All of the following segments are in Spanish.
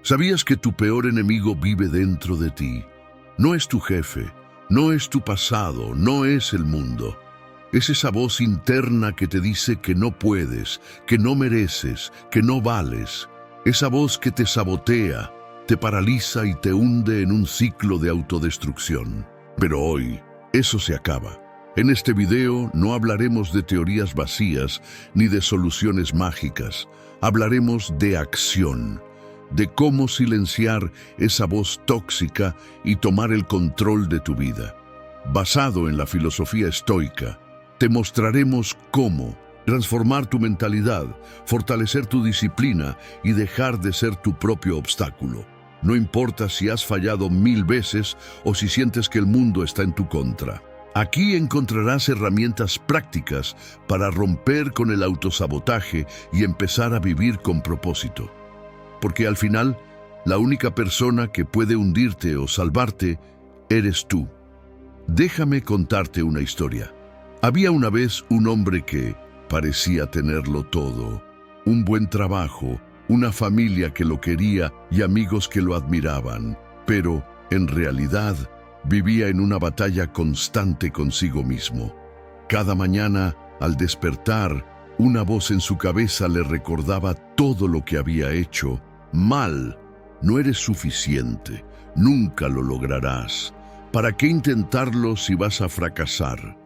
¿Sabías que tu peor enemigo vive dentro de ti? No es tu jefe, no es tu pasado, no es el mundo. Es esa voz interna que te dice que no puedes, que no mereces, que no vales. Esa voz que te sabotea, te paraliza y te hunde en un ciclo de autodestrucción. Pero hoy, eso se acaba. En este video no hablaremos de teorías vacías ni de soluciones mágicas. Hablaremos de acción, de cómo silenciar esa voz tóxica y tomar el control de tu vida. Basado en la filosofía estoica, te mostraremos cómo transformar tu mentalidad, fortalecer tu disciplina y dejar de ser tu propio obstáculo. No importa si has fallado 1000 veces o si sientes que el mundo está en tu contra. Aquí encontrarás herramientas prácticas para romper con el autosabotaje y empezar a vivir con propósito. Porque al final, la única persona que puede hundirte o salvarte eres tú. Déjame contarte una historia. Había una vez un hombre que parecía tenerlo todo. Un buen trabajo, una familia que lo quería y amigos que lo admiraban. Pero, en realidad, vivía en una batalla constante consigo mismo. Cada mañana, al despertar, una voz en su cabeza le recordaba todo lo que había hecho mal. No eres suficiente, nunca lo lograrás. ¿Para qué intentarlo si vas a fracasar?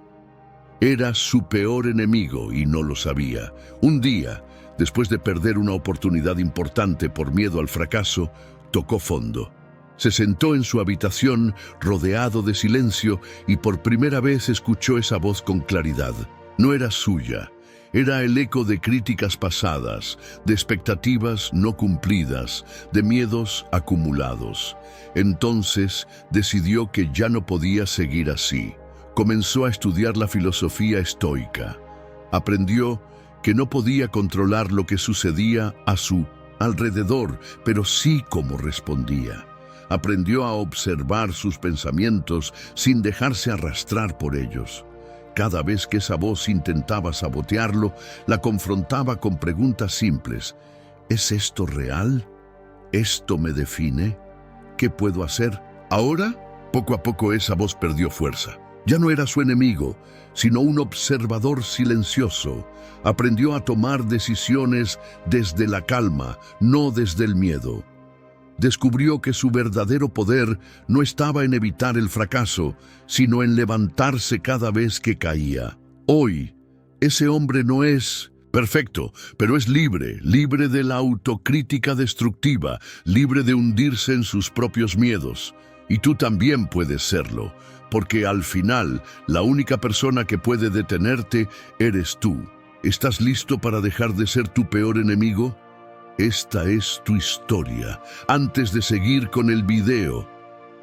Era su peor enemigo y no lo sabía. Un día, después de perder una oportunidad importante por miedo al fracaso, tocó fondo. Se sentó en su habitación, rodeado de silencio, y por primera vez escuchó esa voz con claridad. No era suya, era el eco de críticas pasadas, de expectativas no cumplidas, de miedos acumulados. Entonces decidió que ya no podía seguir así. Comenzó a estudiar la filosofía estoica. Aprendió que no podía controlar lo que sucedía a su alrededor, pero sí cómo respondía. Aprendió a observar sus pensamientos sin dejarse arrastrar por ellos. Cada vez que esa voz intentaba sabotearlo, la confrontaba con preguntas simples. ¿Es esto real? ¿Esto me define? ¿Qué puedo hacer? Ahora, poco a poco esa voz perdió fuerza. Ya no era su enemigo, sino un observador silencioso. Aprendió a tomar decisiones desde la calma, no desde el miedo. Descubrió que su verdadero poder no estaba en evitar el fracaso, sino en levantarse cada vez que caía. Hoy, ese hombre no es perfecto, pero es libre, libre de la autocrítica destructiva, libre de hundirse en sus propios miedos. Y tú también puedes serlo, porque al final, la única persona que puede detenerte eres tú. ¿Estás listo para dejar de ser tu peor enemigo? Esta es tu historia. Antes de seguir con el video,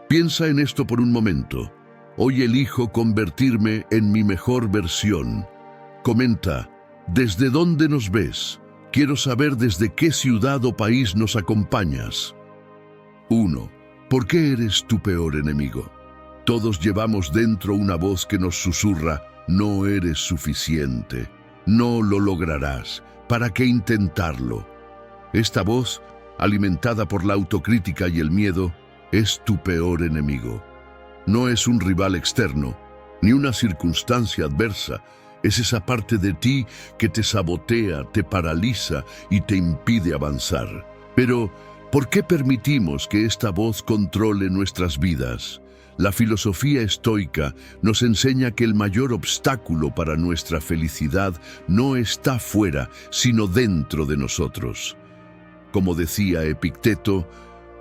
piensa en esto por un momento. Hoy elijo convertirme en mi mejor versión. Comenta, ¿desde dónde nos ves? Quiero saber desde qué ciudad o país nos acompañas. 1. ¿Por qué eres tu peor enemigo? Todos llevamos dentro una voz que nos susurra, no eres suficiente, no lo lograrás, ¿para qué intentarlo? Esta voz, alimentada por la autocrítica y el miedo, es tu peor enemigo. No es un rival externo, ni una circunstancia adversa, es esa parte de ti que te sabotea, te paraliza y te impide avanzar. Pero, ¿por qué permitimos que esta voz controle nuestras vidas? La filosofía estoica nos enseña que el mayor obstáculo para nuestra felicidad no está fuera, sino dentro de nosotros. Como decía Epicteto,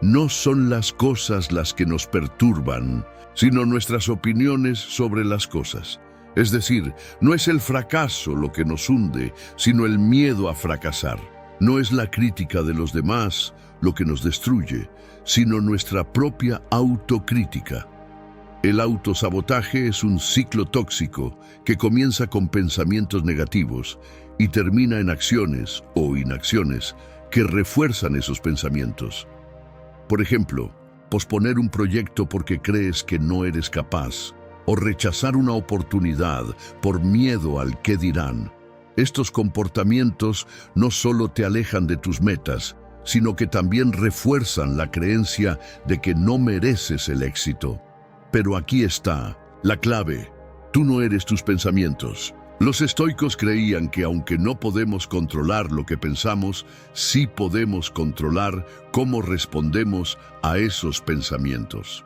no son las cosas las que nos perturban, sino nuestras opiniones sobre las cosas. Es decir, no es el fracaso lo que nos hunde, sino el miedo a fracasar. No es la crítica de los demás lo que nos destruye, sino nuestra propia autocrítica. El autosabotaje es un ciclo tóxico que comienza con pensamientos negativos y termina en acciones o inacciones que refuerzan esos pensamientos. Por ejemplo, posponer un proyecto porque crees que no eres capaz, o rechazar una oportunidad por miedo al qué dirán. Estos comportamientos no solo te alejan de tus metas, sino que también refuerzan la creencia de que no mereces el éxito. Pero aquí está la clave: tú no eres tus pensamientos. Los estoicos creían que aunque no podemos controlar lo que pensamos, sí podemos controlar cómo respondemos a esos pensamientos.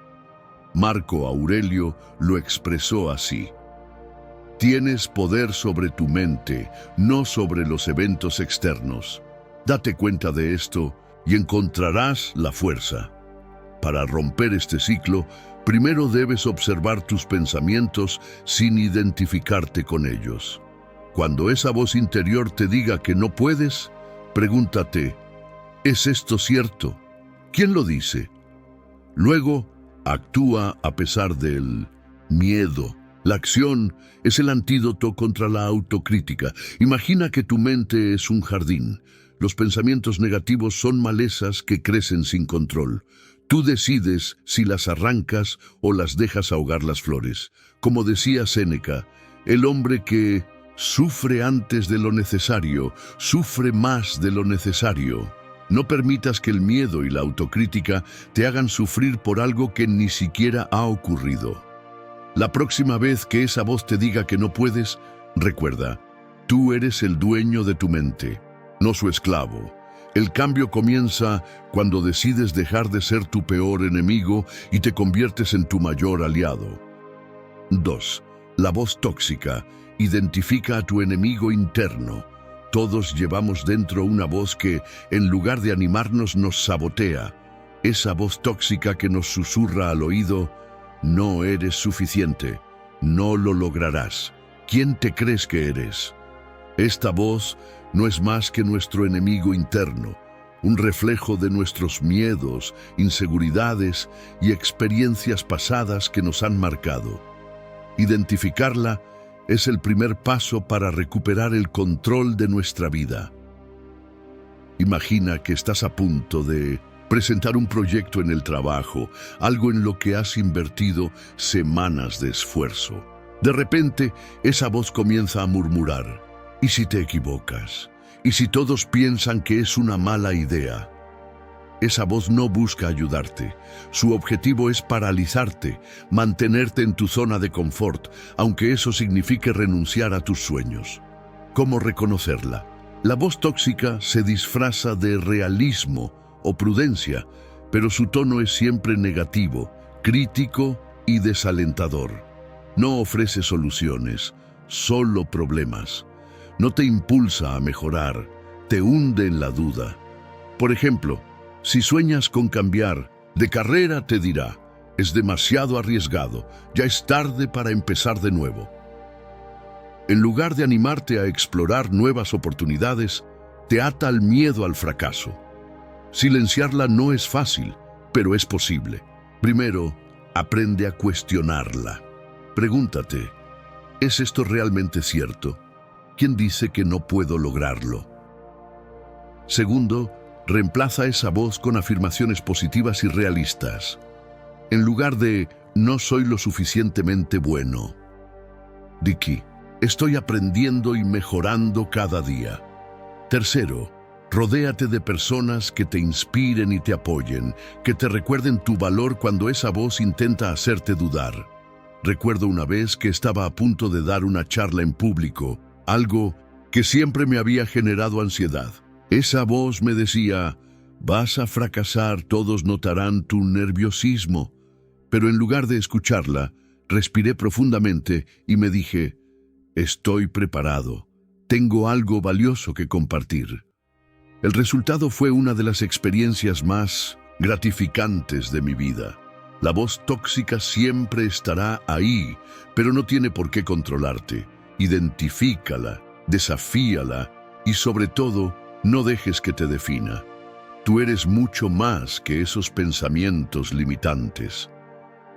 Marco Aurelio lo expresó así: tienes poder sobre tu mente, no sobre los eventos externos. Date cuenta de esto y encontrarás la fuerza. Para romper este ciclo, primero debes observar tus pensamientos sin identificarte con ellos. Cuando esa voz interior te diga que no puedes, pregúntate: ¿es esto cierto? ¿Quién lo dice? Luego, actúa a pesar del miedo. La acción es el antídoto contra la autocrítica. Imagina que tu mente es un jardín. Los pensamientos negativos son malezas que crecen sin control. Tú decides si las arrancas o las dejas ahogar las flores. Como decía Séneca, el hombre que sufre antes de lo necesario, sufre más de lo necesario. No permitas que el miedo y la autocrítica te hagan sufrir por algo que ni siquiera ha ocurrido. La próxima vez que esa voz te diga que no puedes, recuerda, tú eres el dueño de tu mente, no su esclavo. El cambio comienza cuando decides dejar de ser tu peor enemigo y te conviertes en tu mayor aliado. 2. La voz tóxica. Identifica a tu enemigo interno. Todos llevamos dentro una voz que, en lugar de animarnos, nos sabotea. Esa voz tóxica que nos susurra al oído: no eres suficiente, no lo lograrás. ¿Quién te crees que eres? Esta voz no es más que nuestro enemigo interno, un reflejo de nuestros miedos, inseguridades y experiencias pasadas que nos han marcado. Identificarla es el primer paso para recuperar el control de nuestra vida. Imagina que estás a punto de presentar un proyecto en el trabajo, algo en lo que has invertido semanas de esfuerzo. De repente, esa voz comienza a murmurar: ¿y si te equivocas? ¿Y si todos piensan que es una mala idea? Esa voz no busca ayudarte. Su objetivo es paralizarte, mantenerte en tu zona de confort, aunque eso signifique renunciar a tus sueños. ¿Cómo reconocerla? La voz tóxica se disfraza de realismo o prudencia, pero su tono es siempre negativo, crítico y desalentador. No ofrece soluciones, solo problemas. No te impulsa a mejorar, te hunde en la duda. Por ejemplo, si sueñas con cambiar de carrera, te dirá: es demasiado arriesgado, ya es tarde para empezar de nuevo. En lugar de animarte a explorar nuevas oportunidades, te ata al miedo al fracaso. Silenciarla no es fácil, pero es posible. Primero, aprende a cuestionarla. Pregúntate: ¿es esto realmente cierto? ¿Quién dice que no puedo lograrlo? Segundo, reemplaza esa voz con afirmaciones positivas y realistas. En lugar de «no soy lo suficientemente bueno», di que «estoy aprendiendo y mejorando cada día». Tercero, rodéate de personas que te inspiren y te apoyen, que te recuerden tu valor cuando esa voz intenta hacerte dudar. Recuerdo una vez que estaba a punto de dar una charla en público, algo que siempre me había generado ansiedad. Esa voz me decía: vas a fracasar, todos notarán tu nerviosismo. Pero en lugar de escucharla, respiré profundamente y me dije: estoy preparado, tengo algo valioso que compartir. El resultado fue una de las experiencias más gratificantes de mi vida. La voz tóxica siempre estará ahí, pero no tiene por qué controlarte. Identifícala, desafíala y, sobre todo, no dejes que te defina. Tú eres mucho más que esos pensamientos limitantes.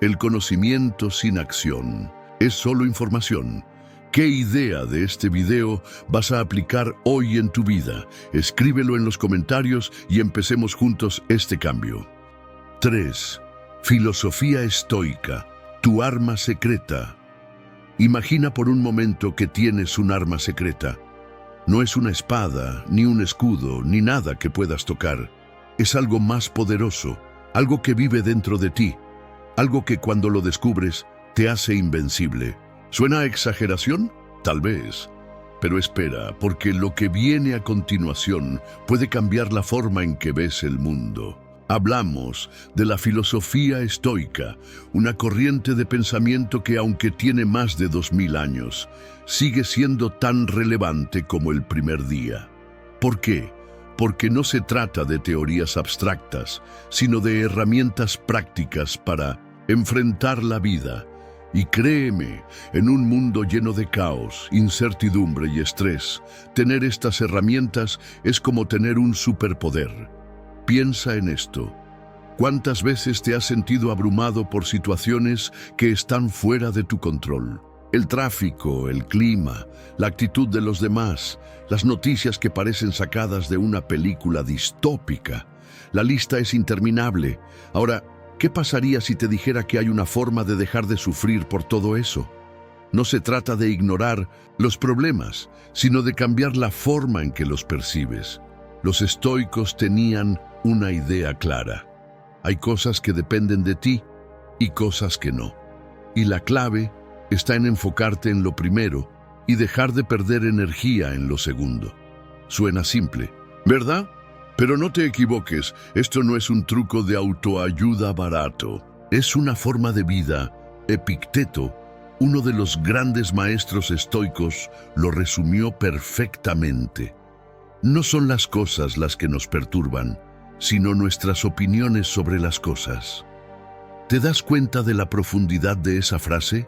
El conocimiento sin acción es solo información. ¿Qué idea de este video vas a aplicar hoy en tu vida? Escríbelo en los comentarios y empecemos juntos este cambio. 3. Filosofía estoica, tu arma secreta. Imagina por un momento que tienes un arma secreta. No es una espada, ni un escudo, ni nada que puedas tocar. Es algo más poderoso, algo que vive dentro de ti, algo que cuando lo descubres te hace invencible. ¿Suena a exageración? Tal vez. Pero espera, porque lo que viene a continuación puede cambiar la forma en que ves el mundo. Hablamos de la filosofía estoica, una corriente de pensamiento que, aunque tiene más de 2000 años, sigue siendo tan relevante como el primer día. ¿Por qué? Porque no se trata de teorías abstractas, sino de herramientas prácticas para enfrentar la vida. Y créeme, en un mundo lleno de caos, incertidumbre y estrés, tener estas herramientas es como tener un superpoder. Piensa en esto. ¿Cuántas veces te has sentido abrumado por situaciones que están fuera de tu control? El tráfico, el clima, la actitud de los demás, las noticias que parecen sacadas de una película distópica. La lista es interminable. Ahora, ¿qué pasaría si te dijera que hay una forma de dejar de sufrir por todo eso? No se trata de ignorar los problemas, sino de cambiar la forma en que los percibes. Los estoicos tenían una idea clara. Hay cosas que dependen de ti y cosas que no. Y la clave está en enfocarte en lo primero y dejar de perder energía en lo segundo. Suena simple, ¿verdad? Pero no te equivoques, esto no es un truco de autoayuda barato. Es una forma de vida. Epicteto, uno de los grandes maestros estoicos, lo resumió perfectamente. No son las cosas las que nos perturban, sino nuestras opiniones sobre las cosas. ¿Te das cuenta de la profundidad de esa frase?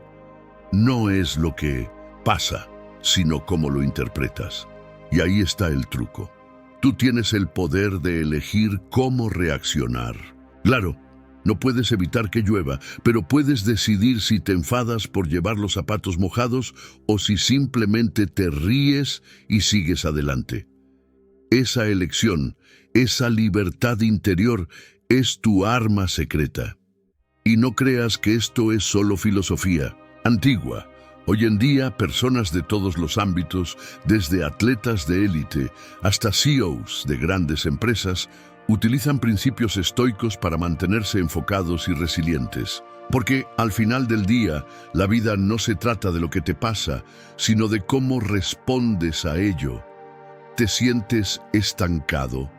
No es lo que pasa, sino cómo lo interpretas. Y ahí está el truco. Tú tienes el poder de elegir cómo reaccionar. Claro, no puedes evitar que llueva, pero puedes decidir si te enfadas por llevar los zapatos mojados o si simplemente te ríes y sigues adelante. Esa elección, esa libertad interior, es tu arma secreta. Y no creas que esto es solo filosofía antigua. Hoy en día, personas de todos los ámbitos, desde atletas de élite hasta CEOs de grandes empresas, utilizan principios estoicos para mantenerse enfocados y resilientes. Porque al final del día, la vida no se trata de lo que te pasa, sino de cómo respondes a ello. ¿Te sientes estancado?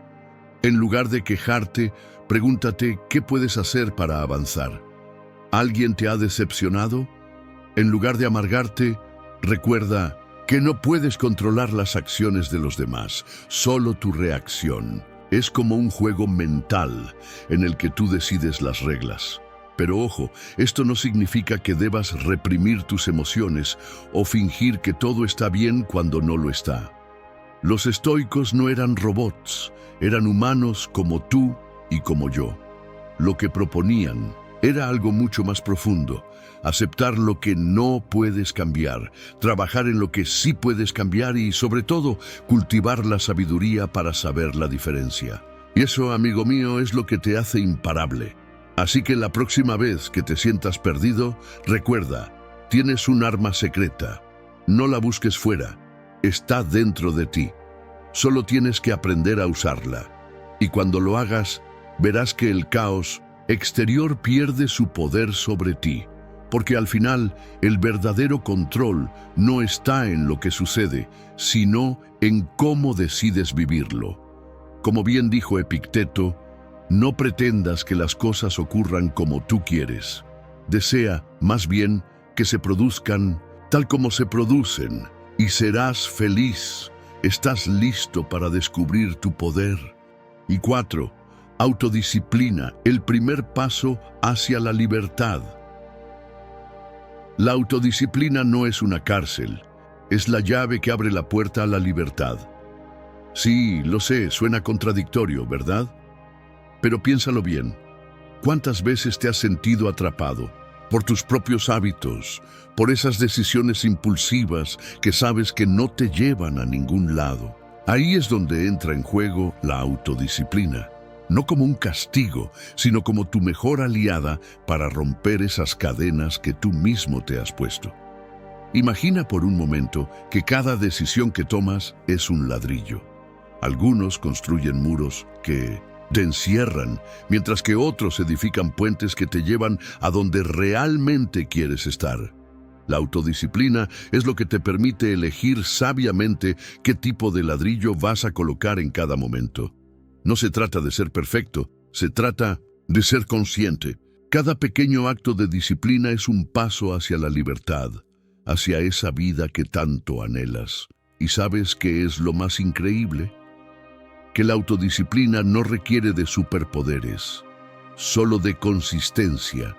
En lugar de quejarte, pregúntate qué puedes hacer para avanzar. ¿Alguien te ha decepcionado? En lugar de amargarte, recuerda que no puedes controlar las acciones de los demás, solo tu reacción. Es como un juego mental en el que tú decides las reglas. Pero ojo, esto no significa que debas reprimir tus emociones o fingir que todo está bien cuando no lo está. Los estoicos no eran robots, eran humanos como tú y como yo. Lo que proponían era algo mucho más profundo: aceptar lo que no puedes cambiar, trabajar en lo que sí puedes cambiar y, sobre todo, cultivar la sabiduría para saber la diferencia. Y eso, amigo mío, es lo que te hace imparable. Así que la próxima vez que te sientas perdido, recuerda, tienes un arma secreta. No la busques fuera. Está dentro de ti. Solo tienes que aprender a usarla. Y cuando lo hagas, verás que el caos exterior pierde su poder sobre ti. Porque al final, el verdadero control no está en lo que sucede, sino en cómo decides vivirlo. Como bien dijo Epicteto, no pretendas que las cosas ocurran como tú quieres. Desea, más bien, que se produzcan tal como se producen. Y serás feliz. Estás listo para descubrir tu poder. Y 4. Autodisciplina, el primer paso hacia la libertad. La autodisciplina no es una cárcel, es la llave que abre la puerta a la libertad. Sí, lo sé, suena contradictorio, ¿verdad? Pero piénsalo bien. ¿Cuántas veces te has sentido atrapado por tus propios hábitos, por esas decisiones impulsivas que sabes que no te llevan a ningún lado? Ahí es donde entra en juego la autodisciplina, no como un castigo, sino como tu mejor aliada para romper esas cadenas que tú mismo te has puesto. Imagina por un momento que cada decisión que tomas es un ladrillo. Algunos construyen muros que te encierran, mientras que otros edifican puentes que te llevan a donde realmente quieres estar. La autodisciplina es lo que te permite elegir sabiamente qué tipo de ladrillo vas a colocar en cada momento. No se trata de ser perfecto, se trata de ser consciente. Cada pequeño acto de disciplina es un paso hacia la libertad, hacia esa vida que tanto anhelas. ¿Y sabes qué es lo más increíble? Que la autodisciplina no requiere de superpoderes, solo de consistencia.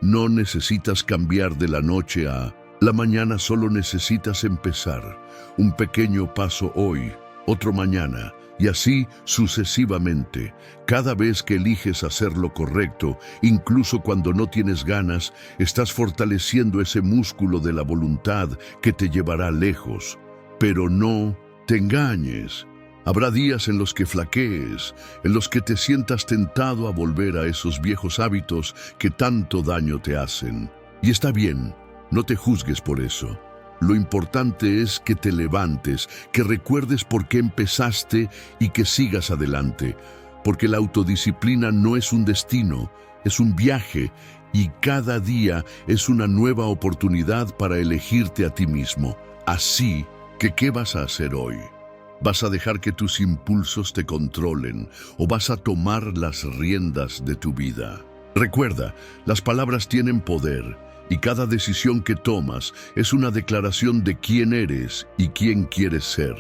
No necesitas cambiar de la noche a la mañana, solo necesitas empezar. Un pequeño paso hoy, otro mañana, y así sucesivamente. Cada vez que eliges hacer lo correcto, incluso cuando no tienes ganas, estás fortaleciendo ese músculo de la voluntad que te llevará lejos. Pero no te engañes. Habrá días en los que flaquees, en los que te sientas tentado a volver a esos viejos hábitos que tanto daño te hacen. Y está bien, no te juzgues por eso. Lo importante es que te levantes, que recuerdes por qué empezaste y que sigas adelante. Porque la autodisciplina no es un destino, es un viaje, y cada día es una nueva oportunidad para elegirte a ti mismo. Así que, ¿qué vas a hacer hoy? ¿Vas a dejar que tus impulsos te controlen o vas a tomar las riendas de tu vida? Recuerda, las palabras tienen poder y cada decisión que tomas es una declaración de quién eres y quién quieres ser.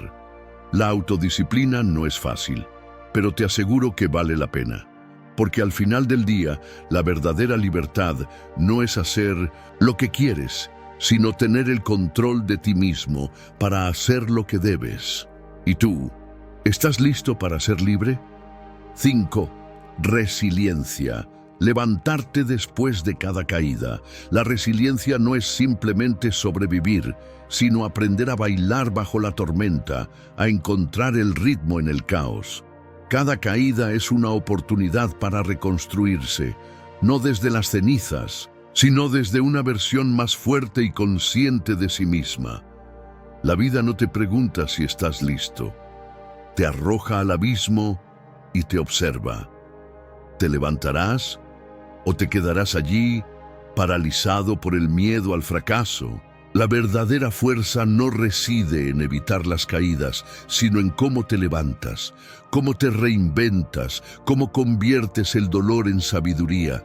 La autodisciplina no es fácil, pero te aseguro que vale la pena. Porque al final del día, la verdadera libertad no es hacer lo que quieres, sino tener el control de ti mismo para hacer lo que debes. ¿Y tú? ¿Estás listo para ser libre? 5. Resiliencia. Levantarte después de cada caída. La resiliencia no es simplemente sobrevivir, sino aprender a bailar bajo la tormenta, a encontrar el ritmo en el caos. Cada caída es una oportunidad para reconstruirse, no desde las cenizas, sino desde una versión más fuerte y consciente de sí misma. La vida no te pregunta si estás listo. Te arroja al abismo y te observa. ¿Te levantarás o te quedarás allí, paralizado por el miedo al fracaso? La verdadera fuerza no reside en evitar las caídas, sino en cómo te levantas, cómo te reinventas, cómo conviertes el dolor en sabiduría.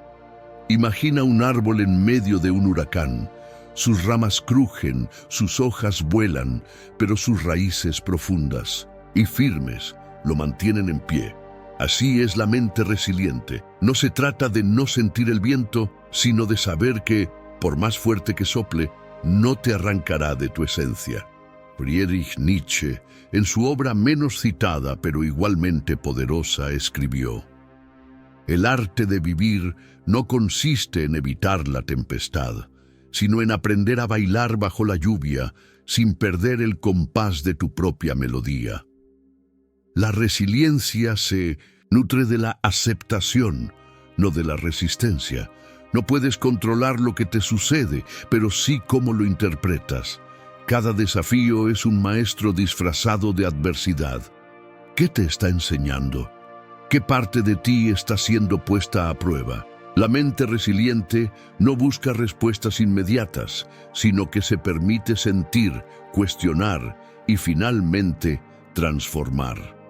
Imagina un árbol en medio de un huracán. Sus ramas crujen, sus hojas vuelan, pero sus raíces profundas y firmes lo mantienen en pie. Así es la mente resiliente. No se trata de no sentir el viento, sino de saber que, por más fuerte que sople, no te arrancará de tu esencia. Friedrich Nietzsche, en su obra menos citada pero igualmente poderosa, escribió: «El arte de vivir no consiste en evitar la tempestad, sino en aprender a bailar bajo la lluvia sin perder el compás de tu propia melodía». La resiliencia se nutre de la aceptación, no de la resistencia. No puedes controlar lo que te sucede, pero sí cómo lo interpretas. Cada desafío es un maestro disfrazado de adversidad. ¿Qué te está enseñando? ¿Qué parte de ti está siendo puesta a prueba? La mente resiliente no busca respuestas inmediatas, sino que se permite sentir, cuestionar y finalmente transformar.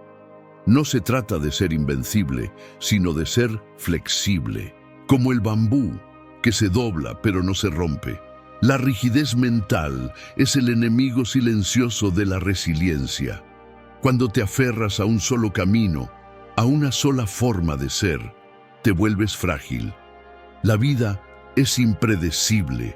No se trata de ser invencible, sino de ser flexible, como el bambú, que se dobla pero no se rompe. La rigidez mental es el enemigo silencioso de la resiliencia. Cuando te aferras a un solo camino, a una sola forma de ser, te vuelves frágil. La vida es impredecible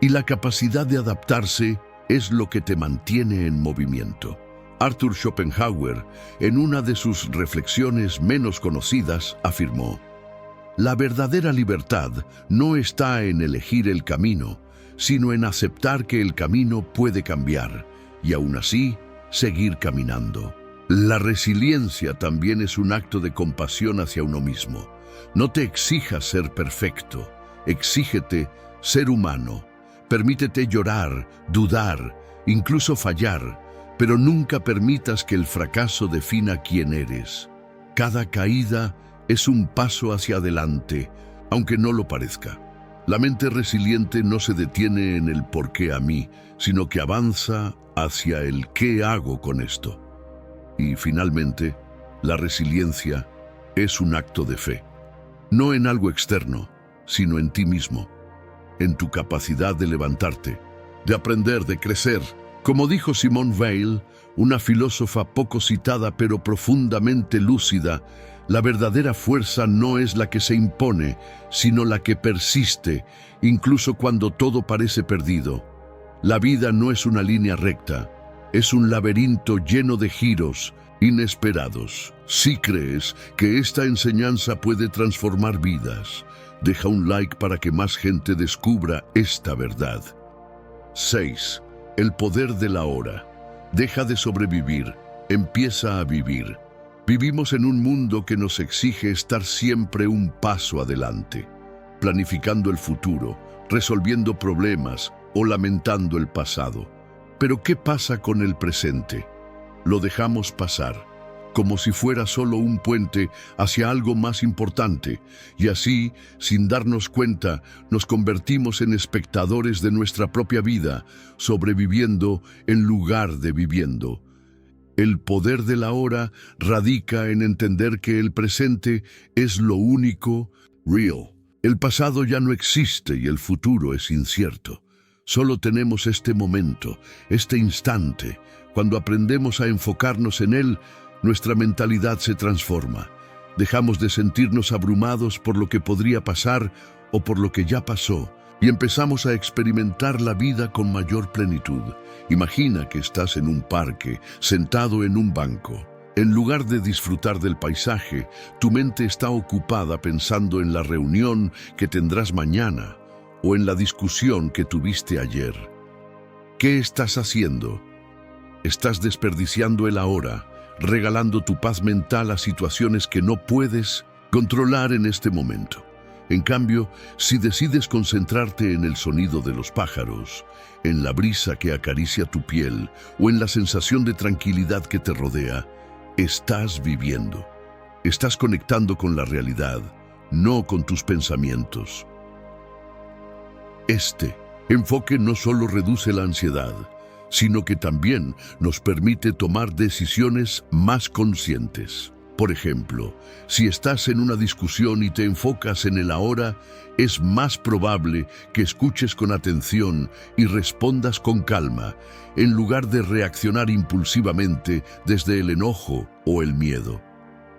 y la capacidad de adaptarse es lo que te mantiene en movimiento. Arthur Schopenhauer, en una de sus reflexiones menos conocidas, afirmó: «La verdadera libertad no está en elegir el camino, sino en aceptar que el camino puede cambiar y aún así seguir caminando». La resiliencia también es un acto de compasión hacia uno mismo. No te exijas ser perfecto, exígete ser humano. Permítete llorar, dudar, incluso fallar, pero nunca permitas que el fracaso defina quién eres. Cada caída es un paso hacia adelante, aunque no lo parezca. La mente resiliente no se detiene en el por qué a mí, sino que avanza hacia el qué hago con esto. Y finalmente, la resiliencia es un acto de fe. No en algo externo, sino en ti mismo, en tu capacidad de levantarte, de aprender, de crecer. Como dijo Simone Weil, una filósofa poco citada pero profundamente lúcida, la verdadera fuerza no es la que se impone, sino la que persiste, incluso cuando todo parece perdido. La vida no es una línea recta, es un laberinto lleno de giros inesperados. Si crees que esta enseñanza puede transformar vidas, deja un like para que más gente descubra esta verdad. 6. El poder de la hora. Deja de sobrevivir, empieza a vivir. Vivimos en un mundo que nos exige estar siempre un paso adelante, planificando el futuro, resolviendo problemas o lamentando el pasado. Pero ¿qué pasa con el presente? Lo dejamos pasar, como si fuera solo un puente hacia algo más importante, y así, sin darnos cuenta, nos convertimos en espectadores de nuestra propia vida, sobreviviendo en lugar de viviendo. El poder de la hora radica en entender que el presente es lo único real. El pasado ya no existe y el futuro es incierto. Solo tenemos este momento, este instante. Cuando aprendemos a enfocarnos en él, nuestra mentalidad se transforma. Dejamos de sentirnos abrumados por lo que podría pasar o por lo que ya pasó, y empezamos a experimentar la vida con mayor plenitud. Imagina que estás en un parque, sentado en un banco. En lugar de disfrutar del paisaje, tu mente está ocupada pensando en la reunión que tendrás mañana o en la discusión que tuviste ayer. ¿Qué estás haciendo? Estás desperdiciando el ahora, regalando tu paz mental a situaciones que no puedes controlar en este momento. En cambio, si decides concentrarte en el sonido de los pájaros, en la brisa que acaricia tu piel o en la sensación de tranquilidad que te rodea, estás viviendo. Estás conectando con la realidad, no con tus pensamientos. Este enfoque no solo reduce la ansiedad, sino que también nos permite tomar decisiones más conscientes. Por ejemplo, si estás en una discusión y te enfocas en el ahora, es más probable que escuches con atención y respondas con calma, en lugar de reaccionar impulsivamente desde el enojo o el miedo.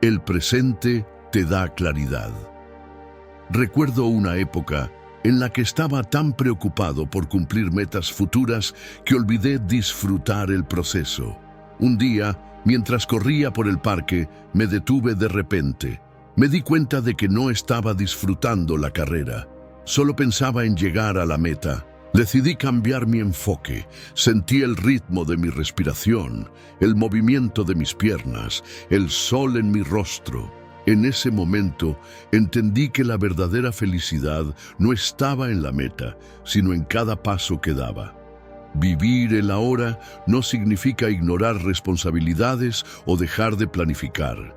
El presente te da claridad. Recuerdo una época en la que estaba tan preocupado por cumplir metas futuras que olvidé disfrutar el proceso. Un día, mientras corría por el parque, me detuve de repente. Me di cuenta de que no estaba disfrutando la carrera. Solo pensaba en llegar a la meta. Decidí cambiar mi enfoque. Sentí el ritmo de mi respiración, el movimiento de mis piernas, el sol en mi rostro. En ese momento entendí que la verdadera felicidad no estaba en la meta, sino en cada paso que daba. Vivir el ahora no significa ignorar responsabilidades o dejar de planificar.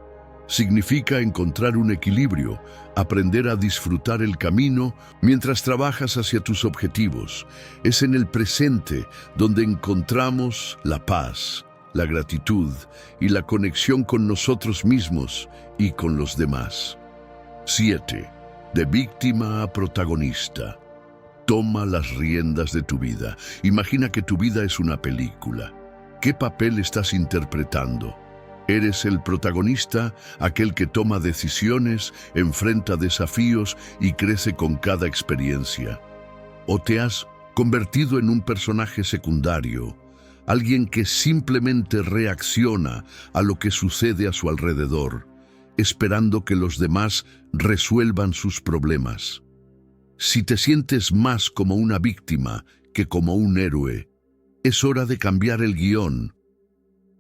Significa encontrar un equilibrio, aprender a disfrutar el camino mientras trabajas hacia tus objetivos. Es en el presente donde encontramos la paz, la gratitud y la conexión con nosotros mismos y con los demás. 7. De víctima a protagonista. Toma las riendas de tu vida. Imagina que tu vida es una película. ¿Qué papel estás interpretando? ¿Eres el protagonista, aquel que toma decisiones, enfrenta desafíos y crece con cada experiencia? ¿O te has convertido en un personaje secundario, alguien que simplemente reacciona a lo que sucede a su alrededor, esperando que los demás resuelvan sus problemas? Si te sientes más como una víctima que como un héroe, es hora de cambiar el guión,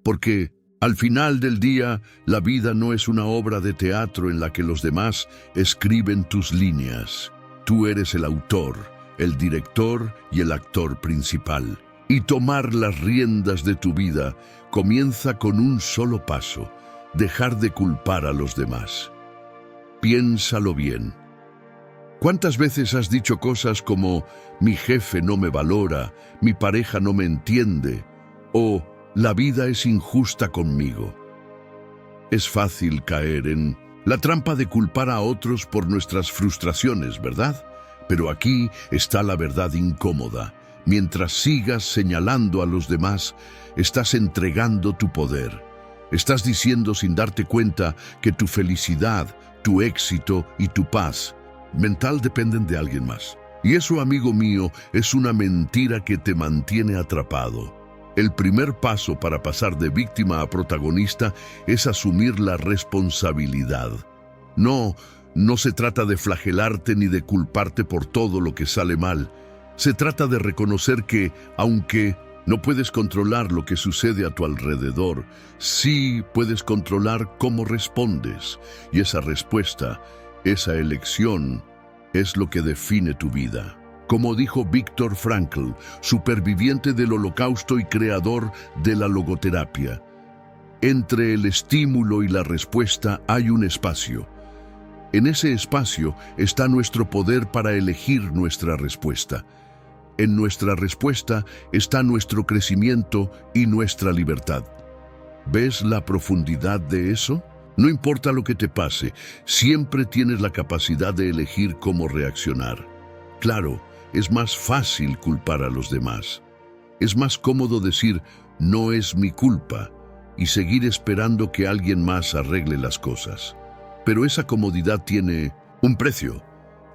porque al final del día, la vida no es una obra de teatro en la que los demás escriben tus líneas. Tú eres el autor, el director y el actor principal. Y tomar las riendas de tu vida comienza con un solo paso: dejar de culpar a los demás. Piénsalo bien. ¿Cuántas veces has dicho cosas como mi jefe no me valora, mi pareja no me entiende o la vida es injusta conmigo? Es fácil caer en la trampa de culpar a otros por nuestras frustraciones, ¿verdad? Pero aquí está la verdad incómoda. Mientras sigas señalando a los demás, estás entregando tu poder. Estás diciendo sin darte cuenta que tu felicidad, tu éxito y tu paz mental dependen de alguien más. Y eso, amigo mío, es una mentira que te mantiene atrapado. El primer paso para pasar de víctima a protagonista es asumir la responsabilidad. No se trata de flagelarte ni de culparte por todo lo que sale mal. Se trata de reconocer que, aunque no puedes controlar lo que sucede a tu alrededor, sí puedes controlar cómo respondes. Y esa respuesta, esa elección, es lo que define tu vida. Como dijo Viktor Frankl, superviviente del Holocausto y creador de la logoterapia, entre el estímulo y la respuesta hay un espacio. En ese espacio está nuestro poder para elegir nuestra respuesta. En nuestra respuesta está nuestro crecimiento y nuestra libertad. ¿Ves la profundidad de eso? No importa lo que te pase, siempre tienes la capacidad de elegir cómo reaccionar. Claro, es más fácil culpar a los demás. Es más cómodo decir, no es mi culpa, y seguir esperando que alguien más arregle las cosas. Pero esa comodidad tiene un precio.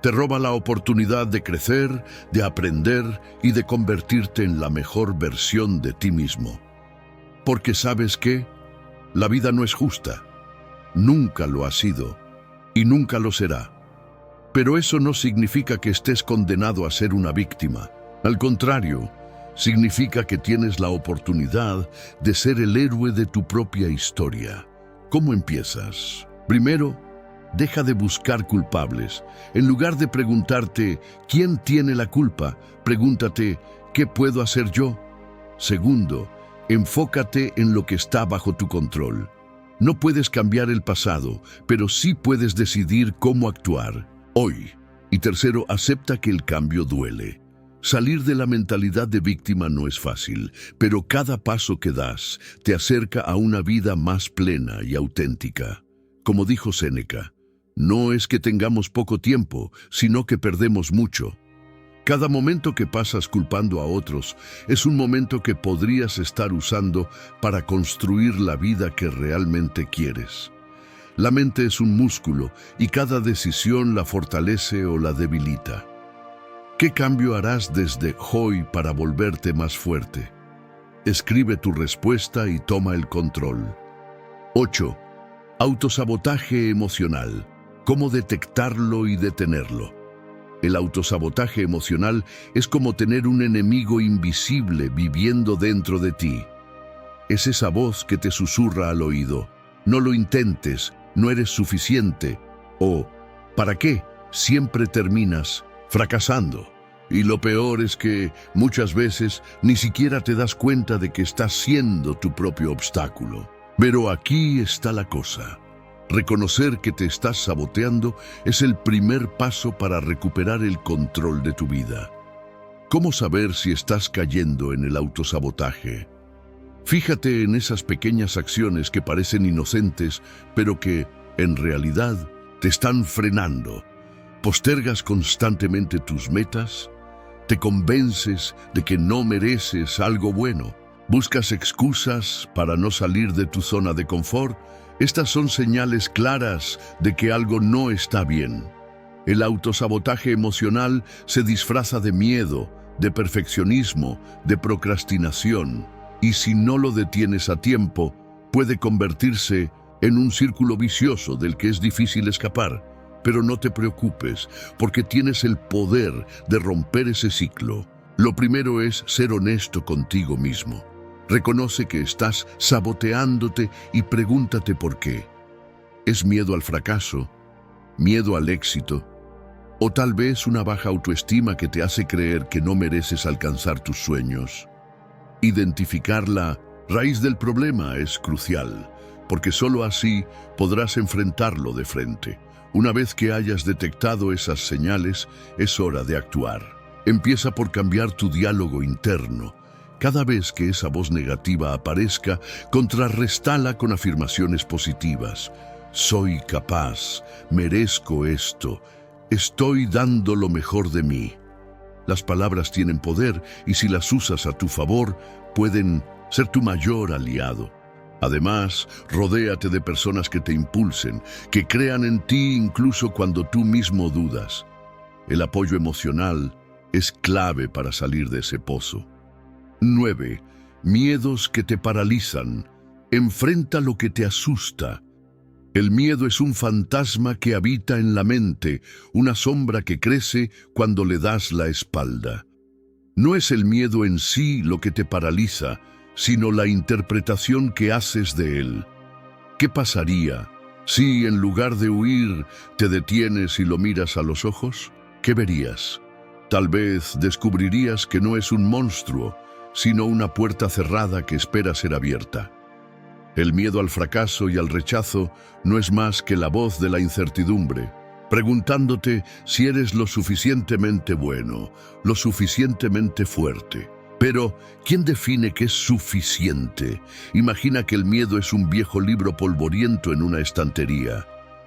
Te roba la oportunidad de crecer, de aprender y de convertirte en la mejor versión de ti mismo. Porque ¿sabes qué? La vida no es justa. Nunca lo ha sido y nunca lo será. Pero eso no significa que estés condenado a ser una víctima. Al contrario, significa que tienes la oportunidad de ser el héroe de tu propia historia. ¿Cómo empiezas? Primero, deja de buscar culpables. En lugar de preguntarte ¿quién tiene la culpa?, pregúntate ¿qué puedo hacer yo? Segundo, enfócate en lo que está bajo tu control. No puedes cambiar el pasado, pero sí puedes decidir cómo actuar hoy. Y tercero, acepta que el cambio duele. Salir de la mentalidad de víctima no es fácil, pero cada paso que das te acerca a una vida más plena y auténtica. Como dijo Séneca, no es que tengamos poco tiempo, sino que perdemos mucho. Cada momento que pasas culpando a otros es un momento que podrías estar usando para construir la vida que realmente quieres. La mente es un músculo y cada decisión la fortalece o la debilita. ¿Qué cambio harás desde hoy para volverte más fuerte? Escribe tu respuesta y toma el control. 8. Autosabotaje emocional. ¿Cómo detectarlo y detenerlo? El autosabotaje emocional es como tener un enemigo invisible viviendo dentro de ti. Es esa voz que te susurra al oído. No lo intentes, no eres suficiente. O, ¿para qué? Siempre terminas fracasando. Y lo peor es que muchas veces ni siquiera te das cuenta de que estás siendo tu propio obstáculo. Pero aquí está la cosa. Reconocer que te estás saboteando es el primer paso para recuperar el control de tu vida. ¿Cómo saber si estás cayendo en el autosabotaje? Fíjate en esas pequeñas acciones que parecen inocentes, pero que, en realidad, te están frenando. ¿Postergas constantemente tus metas? ¿Te convences de que no mereces algo bueno? ¿Buscas excusas para no salir de tu zona de confort? Estas son señales claras de que algo no está bien. El autosabotaje emocional se disfraza de miedo, de perfeccionismo, de procrastinación, y si no lo detienes a tiempo, puede convertirse en un círculo vicioso del que es difícil escapar. Pero no te preocupes, porque tienes el poder de romper ese ciclo. Lo primero es ser honesto contigo mismo. Reconoce que estás saboteándote y pregúntate por qué. ¿Es miedo al fracaso? ¿Miedo al éxito? ¿O tal vez una baja autoestima que te hace creer que no mereces alcanzar tus sueños? Identificar la raíz del problema es crucial. porque sólo así podrás enfrentarlo de frente. Una vez que hayas detectado esas señales, es hora de actuar. Empieza por cambiar tu diálogo interno. Cada vez que esa voz negativa aparezca, contrarréstala con afirmaciones positivas. Soy capaz, merezco esto, estoy dando lo mejor de mí. Las palabras tienen poder y si las usas a tu favor, pueden ser tu mayor aliado. Además, rodéate de personas que te impulsen, que crean en ti incluso cuando tú mismo dudas. El apoyo emocional es clave para salir de ese pozo. 9. Miedos que te paralizan. Enfrenta lo que te asusta. El miedo es un fantasma que habita en la mente, una sombra que crece cuando le das la espalda. No es el miedo en sí lo que te paraliza, sino la interpretación que haces de él. ¿Qué pasaría si, en lugar de huir, te detienes y lo miras a los ojos? ¿Qué verías? Tal vez descubrirías que no es un monstruo, sino una puerta cerrada que espera ser abierta. El miedo al fracaso y al rechazo no es más que la voz de la incertidumbre, preguntándote si eres lo suficientemente bueno, lo suficientemente fuerte. Pero, ¿quién define qué es suficiente? Imagina que el miedo es un viejo libro polvoriento en una estantería.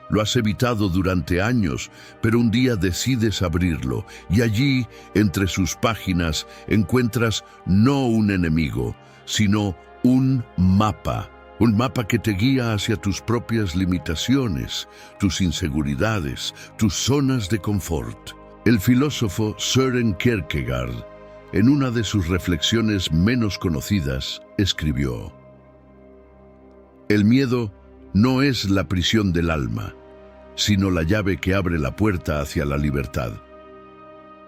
Lo has evitado durante años, pero un día decides abrirlo y allí, entre sus páginas, encuentras no un enemigo, sino un mapa. Un mapa que te guía hacia tus propias limitaciones, tus inseguridades, tus zonas de confort. El filósofo Søren Kierkegaard, en una de sus reflexiones menos conocidas, escribió: el miedo no es la prisión del alma, sino la llave que abre la puerta hacia la libertad.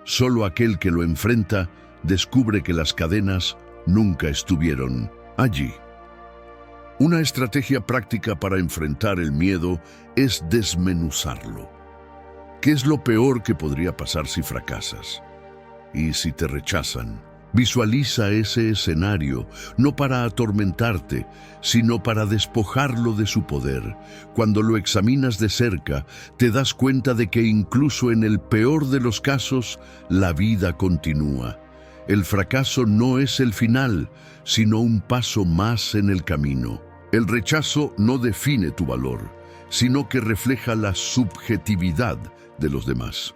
Solo aquel que lo enfrenta descubre que las cadenas nunca estuvieron allí. Una estrategia práctica para enfrentar el miedo es desmenuzarlo. ¿Qué es lo peor que podría pasar si fracasas? ¿Y si te rechazan? Visualiza ese escenario, no para atormentarte, sino para despojarlo de su poder. Cuando lo examinas de cerca, te das cuenta de que incluso en el peor de los casos, la vida continúa. El fracaso no es el final, sino un paso más en el camino. El rechazo no define tu valor, sino que refleja la subjetividad de los demás.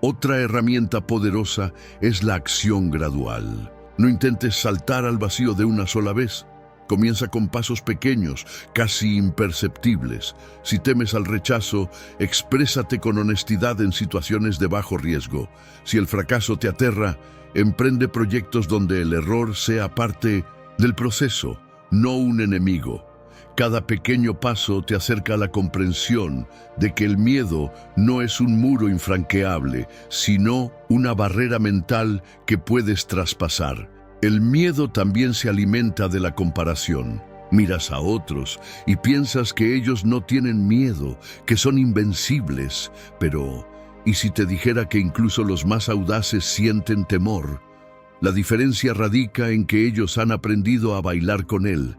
Otra herramienta poderosa es la acción gradual. No intentes saltar al vacío de una sola vez. Comienza con pasos pequeños, casi imperceptibles. Si temes al rechazo, exprésate con honestidad en situaciones de bajo riesgo. Si el fracaso te aterra, emprende proyectos donde el error sea parte del proceso, no un enemigo. Cada pequeño paso te acerca a la comprensión de que el miedo no es un muro infranqueable, sino una barrera mental que puedes traspasar. El miedo también se alimenta de la comparación. Miras a otros y piensas que ellos no tienen miedo, que son invencibles. Pero, ¿y si te dijera que incluso los más audaces sienten temor? La diferencia radica en que ellos han aprendido a bailar con él.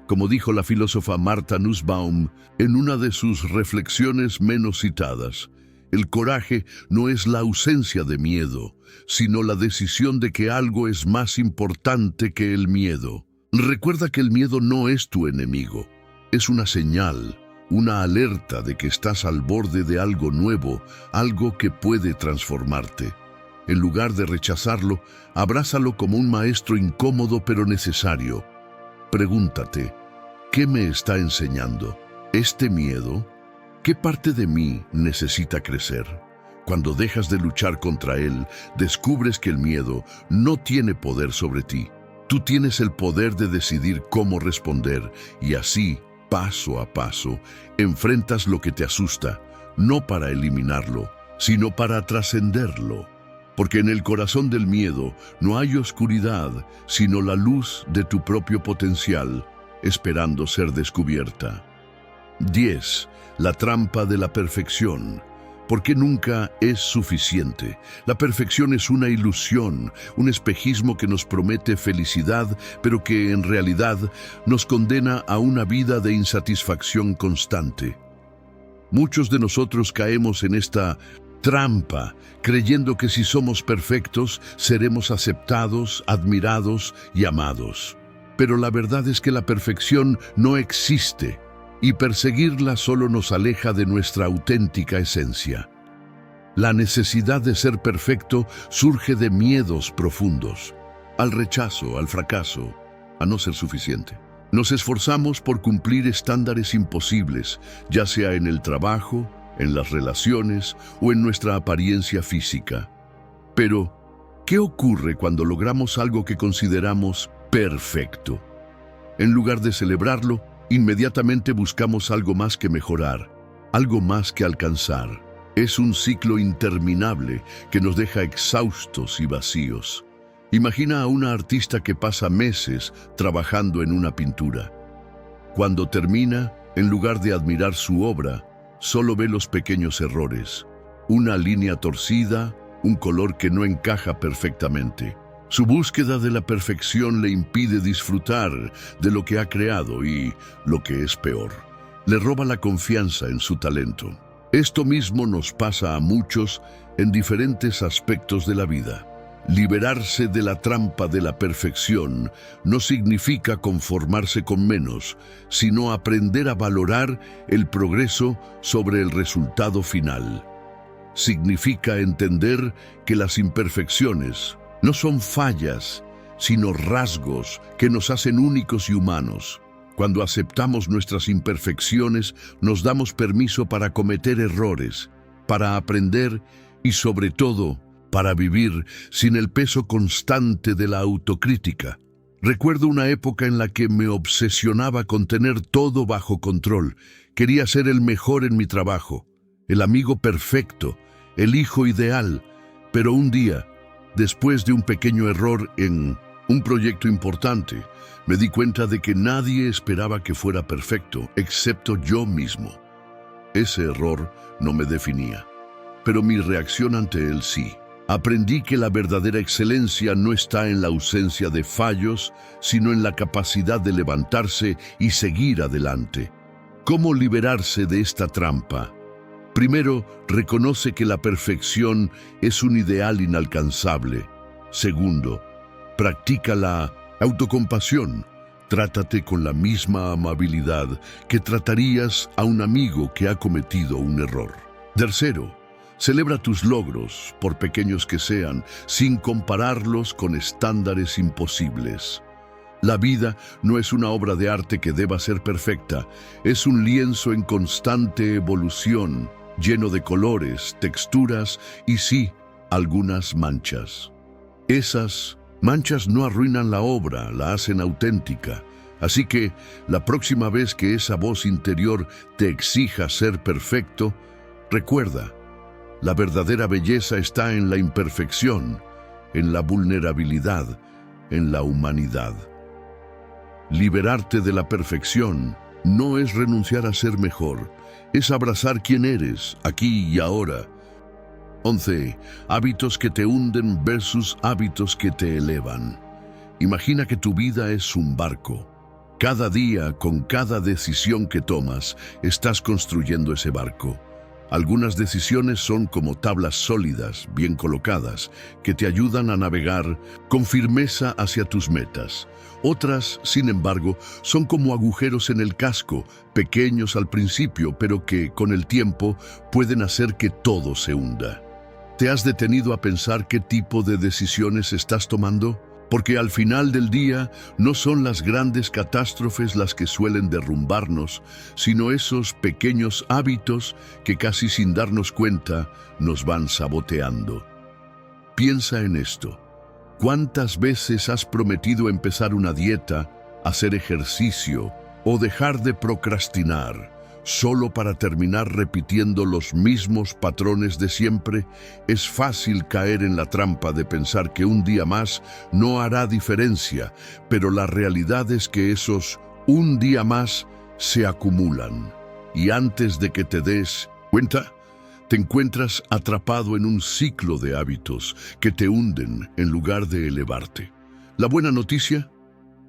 Como dijo la filósofa Martha Nussbaum en una de sus reflexiones menos citadas, el coraje no es la ausencia de miedo, sino la decisión de que algo es más importante que el miedo. Recuerda que el miedo no es tu enemigo, es una señal, una alerta de que estás al borde de algo nuevo, algo que puede transformarte. En lugar de rechazarlo, abrázalo como un maestro incómodo pero necesario. Pregúntate, ¿qué me está enseñando este miedo? ¿Qué parte de mí necesita crecer? Cuando dejas de luchar contra él, descubres que el miedo no tiene poder sobre ti. Tú tienes el poder de decidir cómo responder y así, paso a paso, enfrentas lo que te asusta, no para eliminarlo, sino para trascenderlo. Porque en el corazón del miedo no hay oscuridad, sino la luz de tu propio potencial, esperando ser descubierta. 10. La trampa de la perfección. Porque nunca es suficiente. La perfección es una ilusión, un espejismo que nos promete felicidad, pero que en realidad nos condena a una vida de insatisfacción constante. Muchos de nosotros caemos en esta trampa, creyendo que si somos perfectos, seremos aceptados, admirados y amados. Pero la verdad es que la perfección no existe, y perseguirla solo nos aleja de nuestra auténtica esencia. La necesidad de ser perfecto surge de miedos profundos, al rechazo, al fracaso, a no ser suficiente. Nos esforzamos por cumplir estándares imposibles, ya sea en el trabajo, en las relaciones o en nuestra apariencia física. Pero, ¿qué ocurre cuando logramos algo que consideramos perfecto? En lugar de celebrarlo, inmediatamente buscamos algo más que mejorar, algo más que alcanzar. Es un ciclo interminable que nos deja exhaustos y vacíos. Imagina a una artista que pasa meses trabajando en una pintura. Cuando termina, en lugar de admirar su obra, solo ve los pequeños errores, una línea torcida, un color que no encaja perfectamente. Su búsqueda de la perfección le impide disfrutar de lo que ha creado y, lo que es peor, le roba la confianza en su talento. Esto mismo nos pasa a muchos en diferentes aspectos de la vida. Liberarse de la trampa de la perfección no significa conformarse con menos, sino aprender a valorar el progreso sobre el resultado final. Significa entender que las imperfecciones no son fallas, sino rasgos que nos hacen únicos y humanos. Cuando aceptamos nuestras imperfecciones, nos damos permiso para cometer errores, para aprender y, sobre todo, para vivir sin el peso constante de la autocrítica. Recuerdo una época en la que me obsesionaba con tener todo bajo control. Quería ser el mejor en mi trabajo, el amigo perfecto, el hijo ideal. Pero un día, después de un pequeño error en un proyecto importante, me di cuenta de que nadie esperaba que fuera perfecto, excepto yo mismo. Ese error no me definía, pero mi reacción ante él sí. Aprendí que la verdadera excelencia no está en la ausencia de fallos, sino en la capacidad de levantarse y seguir adelante. ¿Cómo liberarse de esta trampa? Primero, reconoce que la perfección es un ideal inalcanzable. Segundo, practica la autocompasión. Trátate con la misma amabilidad que tratarías a un amigo que ha cometido un error. Tercero, celebra tus logros, por pequeños que sean, sin compararlos con estándares imposibles. La vida no es una obra de arte que deba ser perfecta, es un lienzo en constante evolución, lleno de colores, texturas y sí, algunas manchas. Esas manchas no arruinan la obra, la hacen auténtica. Así que, la próxima vez que esa voz interior te exija ser perfecto, recuerda, la verdadera belleza está en la imperfección, en la vulnerabilidad, en la humanidad. Liberarte de la perfección no es renunciar a ser mejor, es abrazar quién eres, aquí y ahora. 11. Hábitos que te hunden versus hábitos que te elevan. Imagina que tu vida es un barco. Cada día, con cada decisión que tomas, estás construyendo ese barco. Algunas decisiones son como tablas sólidas, bien colocadas, que te ayudan a navegar con firmeza hacia tus metas. Otras, sin embargo, son como agujeros en el casco, pequeños al principio, pero que, con el tiempo, pueden hacer que todo se hunda. ¿Te has detenido a pensar qué tipo de decisiones estás tomando? Porque al final del día no son las grandes catástrofes las que suelen derrumbarnos, sino esos pequeños hábitos que casi sin darnos cuenta nos van saboteando. Piensa en esto. ¿Cuántas veces has prometido empezar una dieta, hacer ejercicio o dejar de procrastinar, solo para terminar repitiendo los mismos patrones de siempre? Es fácil caer en la trampa de pensar que un día más no hará diferencia, pero la realidad es que esos un día más se acumulan. Y antes de que te des cuenta, Te encuentras atrapado en un ciclo de hábitos que te hunden en lugar de elevarte. La buena noticia: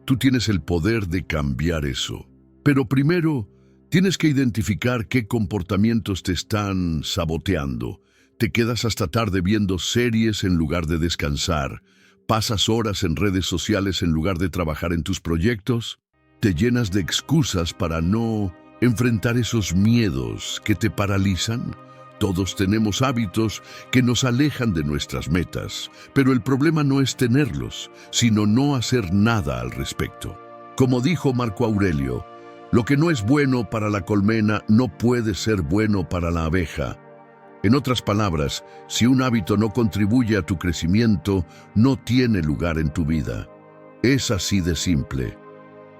tú tienes el poder de cambiar eso. Pero primero, tienes que identificar qué comportamientos te están saboteando. Te quedas hasta tarde viendo series en lugar de descansar. Pasas horas en redes sociales en lugar de trabajar en tus proyectos. Te llenas de excusas para no enfrentar esos miedos que te paralizan. Todos tenemos hábitos que nos alejan de nuestras metas, pero el problema no es tenerlos, sino no hacer nada al respecto. Como dijo Marco Aurelio, lo que no es bueno para la colmena no puede ser bueno para la abeja. En otras palabras, si un hábito no contribuye a tu crecimiento, no tiene lugar en tu vida. Es así de simple.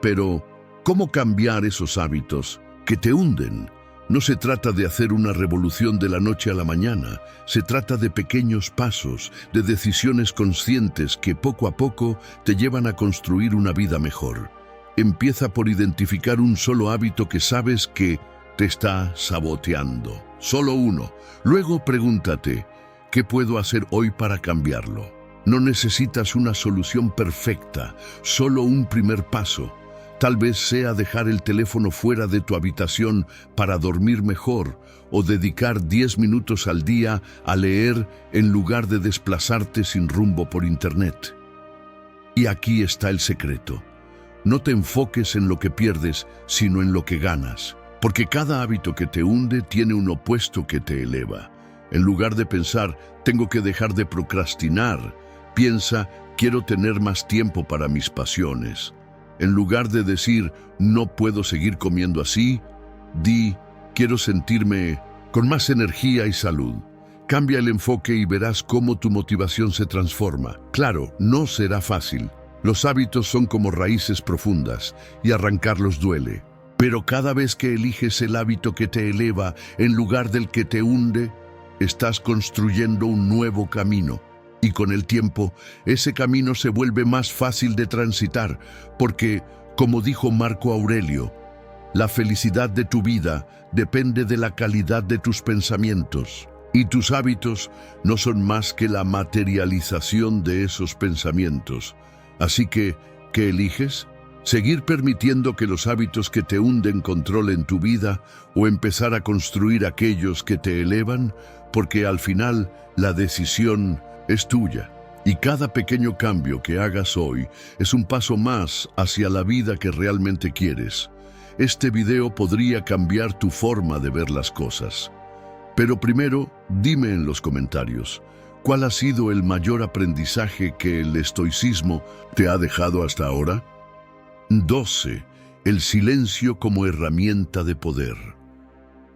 Pero, ¿cómo cambiar esos hábitos que te hunden? No se trata de hacer una revolución de la noche a la mañana, se trata de pequeños pasos, de decisiones conscientes que poco a poco te llevan a construir una vida mejor. Empieza por identificar un solo hábito que sabes que te está saboteando. Solo uno. Luego pregúntate, ¿qué puedo hacer hoy para cambiarlo? No necesitas una solución perfecta, solo un primer paso. Tal vez sea dejar el teléfono fuera de tu habitación para dormir mejor o dedicar 10 minutos al día a leer en lugar de desplazarte sin rumbo por internet. Y aquí está el secreto. No te enfoques en lo que pierdes, sino en lo que ganas. Porque cada hábito que te hunde tiene un opuesto que te eleva. En lugar de pensar, tengo que dejar de procrastinar, piensa, quiero tener más tiempo para mis pasiones. En lugar de decir, no puedo seguir comiendo así, di, quiero sentirme con más energía y salud. Cambia el enfoque y verás cómo tu motivación se transforma. Claro, no será fácil. Los hábitos son como raíces profundas y arrancarlos duele. Pero cada vez que eliges el hábito que te eleva en lugar del que te hunde, estás construyendo un nuevo camino. Y con el tiempo, ese camino se vuelve más fácil de transitar, porque, como dijo Marco Aurelio, la felicidad de tu vida depende de la calidad de tus pensamientos, y tus hábitos no son más que la materialización de esos pensamientos. Así que, ¿qué eliges? ¿Seguir permitiendo que los hábitos que te hunden controlen tu vida o empezar a construir aquellos que te elevan? Porque al final, la decisión es tuya, y cada pequeño cambio que hagas hoy es un paso más hacia la vida que realmente quieres. Este video podría cambiar tu forma de ver las cosas. Pero primero, dime en los comentarios, ¿cuál ha sido el mayor aprendizaje que el estoicismo te ha dejado hasta ahora? 12. El silencio como herramienta de poder.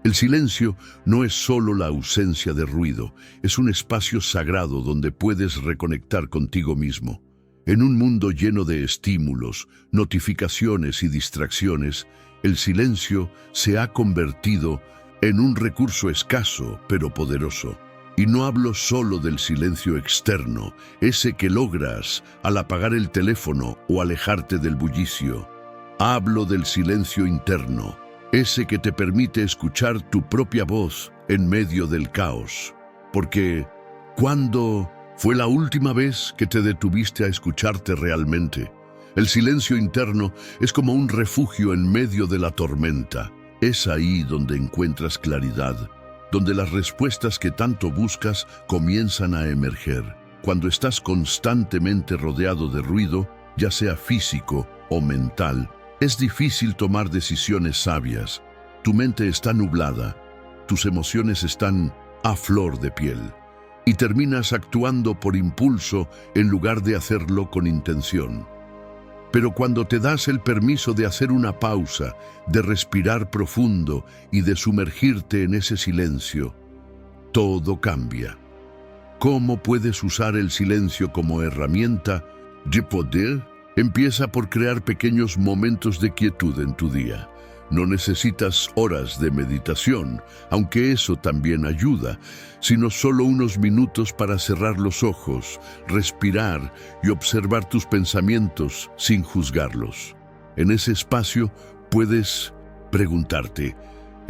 El silencio no es solo la ausencia de ruido, es un espacio sagrado donde puedes reconectar contigo mismo. En un mundo lleno de estímulos, notificaciones y distracciones, el silencio se ha convertido en un recurso escaso pero poderoso. Y no hablo solo del silencio externo, ese que logras al apagar el teléfono o alejarte del bullicio. Hablo del silencio interno, ese que te permite escuchar tu propia voz en medio del caos. Porque, ¿cuándo fue la última vez que te detuviste a escucharte realmente? El silencio interno es como un refugio en medio de la tormenta. Es ahí donde encuentras claridad, donde las respuestas que tanto buscas comienzan a emerger. Cuando estás constantemente rodeado de ruido, ya sea físico o mental, es difícil tomar decisiones sabias. Tu mente está nublada, tus emociones están a flor de piel, y terminas actuando por impulso en lugar de hacerlo con intención. Pero cuando te das el permiso de hacer una pausa, de respirar profundo y de sumergirte en ese silencio, todo cambia. ¿Cómo puedes usar el silencio como herramienta de poder? Empieza por crear pequeños momentos de quietud en tu día. No necesitas horas de meditación, aunque eso también ayuda, sino solo unos minutos para cerrar los ojos, respirar y observar tus pensamientos sin juzgarlos. En ese espacio puedes preguntarte,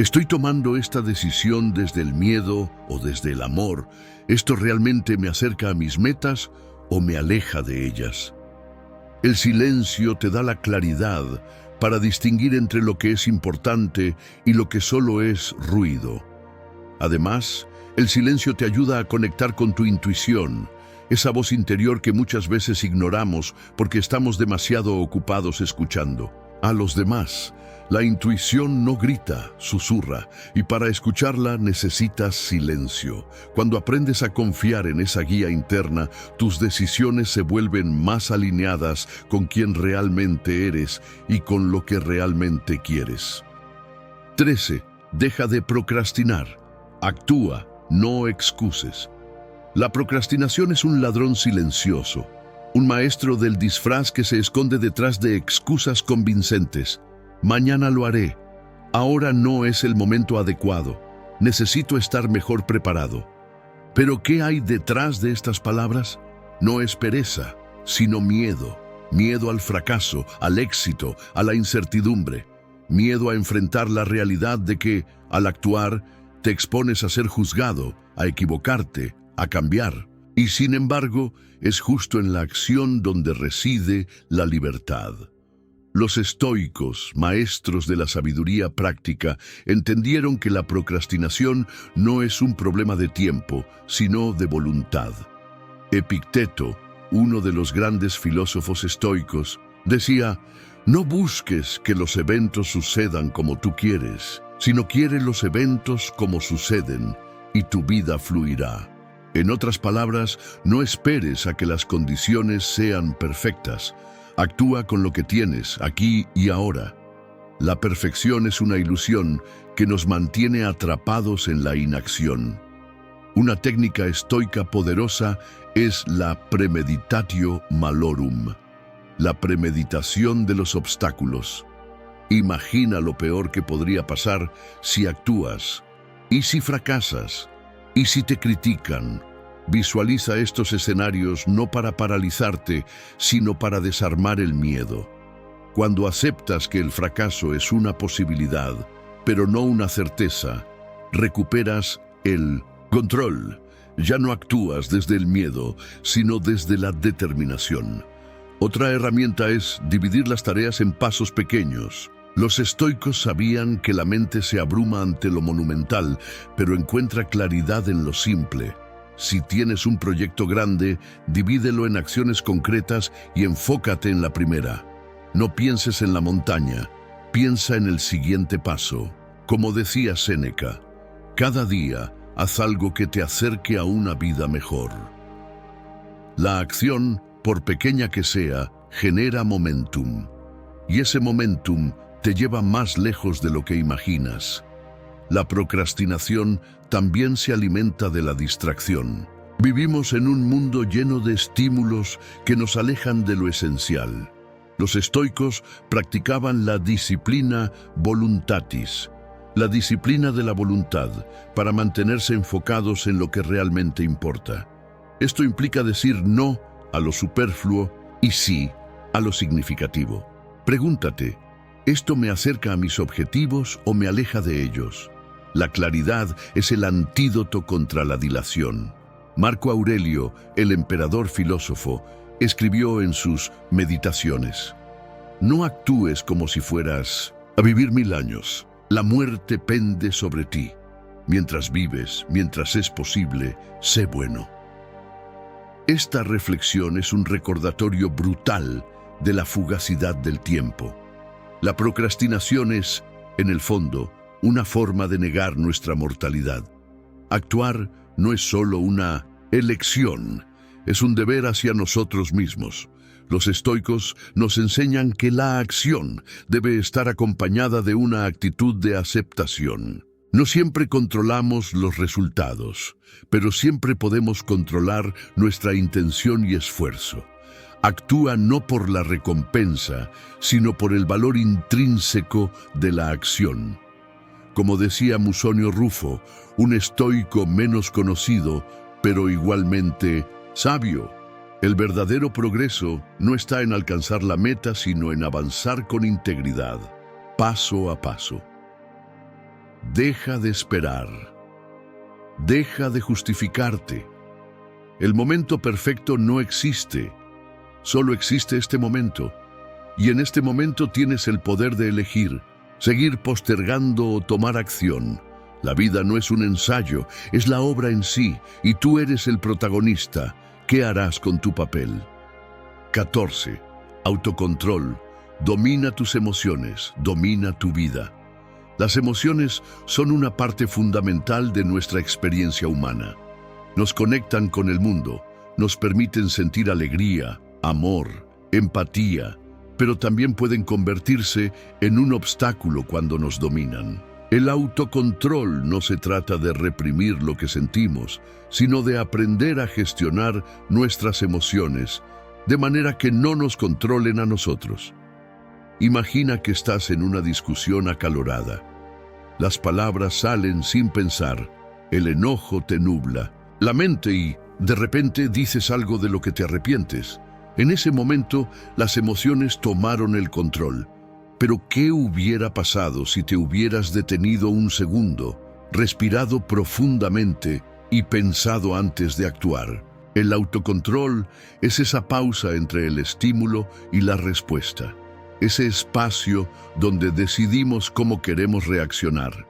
¿Estoy tomando esta decisión desde el miedo o desde el amor? ¿Esto realmente me acerca a mis metas o me aleja de ellas? El silencio te da la claridad para distinguir entre lo que es importante y lo que solo es ruido. Además, el silencio te ayuda a conectar con tu intuición, esa voz interior que muchas veces ignoramos porque estamos demasiado ocupados escuchando a los demás. La intuición no grita, susurra, y para escucharla necesitas silencio. Cuando aprendes a confiar en esa guía interna, tus decisiones se vuelven más alineadas con quien realmente eres y con lo que realmente quieres. 13. Deja de procrastinar. Actúa, no excuses. La procrastinación es un ladrón silencioso, un maestro del disfraz que se esconde detrás de excusas convincentes. Mañana lo haré. Ahora no es el momento adecuado. Necesito estar mejor preparado. ¿Pero qué hay detrás de estas palabras? No es pereza, sino miedo. Miedo al fracaso, al éxito, a la incertidumbre. Miedo a enfrentar la realidad de que, al actuar, te expones a ser juzgado, a equivocarte, a cambiar. Y sin embargo, es justo en la acción donde reside la libertad. Los estoicos, maestros de la sabiduría práctica, entendieron que la procrastinación no es un problema de tiempo, sino de voluntad. Epicteto, uno de los grandes filósofos estoicos, decía: no busques que los eventos sucedan como tú quieres, sino quiere los eventos como suceden, y tu vida fluirá. En otras palabras, no esperes a que las condiciones sean perfectas. Actúa con lo que tienes, aquí y ahora. La perfección es una ilusión que nos mantiene atrapados en la inacción. Una técnica estoica poderosa es la premeditatio malorum, la premeditación de los obstáculos. Imagina lo peor que podría pasar si actúas. ¿Y si fracasas? ¿Y si te critican? Visualiza estos escenarios no para paralizarte, sino para desarmar el miedo. Cuando aceptas que el fracaso es una posibilidad, pero no una certeza, recuperas el control. Ya no actúas desde el miedo, sino desde la determinación. Otra herramienta es dividir las tareas en pasos pequeños. Los estoicos sabían que la mente se abruma ante lo monumental, pero encuentra claridad en lo simple. Si tienes un proyecto grande, divídelo en acciones concretas y enfócate en la primera. No pienses en la montaña, piensa en el siguiente paso. Como decía Séneca, cada día haz algo que te acerque a una vida mejor. La acción, por pequeña que sea, genera momentum. Y ese momentum te lleva más lejos de lo que imaginas. La procrastinación también se alimenta de la distracción. Vivimos en un mundo lleno de estímulos que nos alejan de lo esencial. Los estoicos practicaban la disciplina voluntatis, la disciplina de la voluntad, para mantenerse enfocados en lo que realmente importa. Esto implica decir no a lo superfluo y sí a lo significativo. Pregúntate, ¿esto me acerca a mis objetivos o me aleja de ellos? La claridad es el antídoto contra la dilación. Marco Aurelio, el emperador filósofo, escribió en sus Meditaciones: no actúes como si fueras a vivir 1000 años. La muerte pende sobre ti. Mientras vives, mientras es posible, sé bueno. Esta reflexión es un recordatorio brutal de la fugacidad del tiempo. La procrastinación es, en el fondo, una forma de negar nuestra mortalidad. Actuar no es solo una elección, es un deber hacia nosotros mismos. Los estoicos nos enseñan que la acción debe estar acompañada de una actitud de aceptación. No siempre controlamos los resultados, pero siempre podemos controlar nuestra intención y esfuerzo. Actúa no por la recompensa, sino por el valor intrínseco de la acción. Como decía Musonio Rufo, un estoico menos conocido, pero igualmente sabio: el verdadero progreso no está en alcanzar la meta, sino en avanzar con integridad, paso a paso. Deja de esperar. Deja de justificarte. El momento perfecto no existe. Solo existe este momento. Y en este momento tienes el poder de elegir, seguir postergando o tomar acción. La vida no es un ensayo, es la obra en sí, y tú eres el protagonista. ¿Qué harás con tu papel? 14. Autocontrol. Domina tus emociones, domina tu vida. Las emociones son una parte fundamental de nuestra experiencia humana. Nos conectan con el mundo, nos permiten sentir alegría, amor, empatía, pero también pueden convertirse en un obstáculo cuando nos dominan. El autocontrol no se trata de reprimir lo que sentimos, sino de aprender a gestionar nuestras emociones, de manera que no nos controlen a nosotros. Imagina que estás en una discusión acalorada. Las palabras salen sin pensar, el enojo te nubla la mente y, de repente, dices algo de lo que te arrepientes. En ese momento, las emociones tomaron el control. Pero, ¿qué hubiera pasado si te hubieras detenido un segundo, respirado profundamente y pensado antes de actuar? El autocontrol es esa pausa entre el estímulo y la respuesta. Ese espacio donde decidimos cómo queremos reaccionar.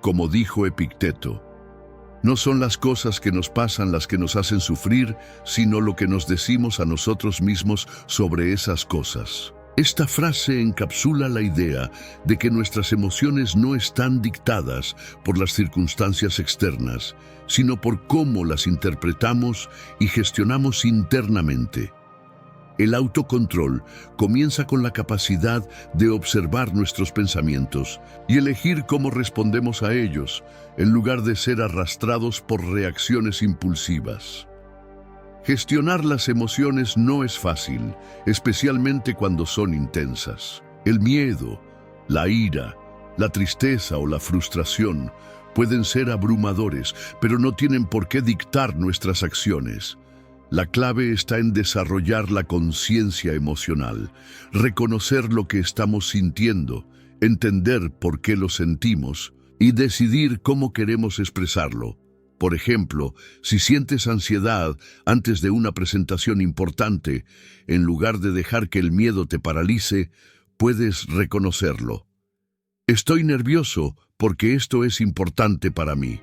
Como dijo Epicteto, no son las cosas que nos pasan las que nos hacen sufrir, sino lo que nos decimos a nosotros mismos sobre esas cosas. Esta frase encapsula la idea de que nuestras emociones no están dictadas por las circunstancias externas, sino por cómo las interpretamos y gestionamos internamente. El autocontrol comienza con la capacidad de observar nuestros pensamientos y elegir cómo respondemos a ellos, en lugar de ser arrastrados por reacciones impulsivas. Gestionar las emociones no es fácil, especialmente cuando son intensas. El miedo, la ira, la tristeza o la frustración pueden ser abrumadores, pero no tienen por qué dictar nuestras acciones. La clave está en desarrollar la conciencia emocional, reconocer lo que estamos sintiendo, entender por qué lo sentimos y decidir cómo queremos expresarlo. Por ejemplo, si sientes ansiedad antes de una presentación importante, en lugar de dejar que el miedo te paralice, puedes reconocerlo. Estoy nervioso porque esto es importante para mí.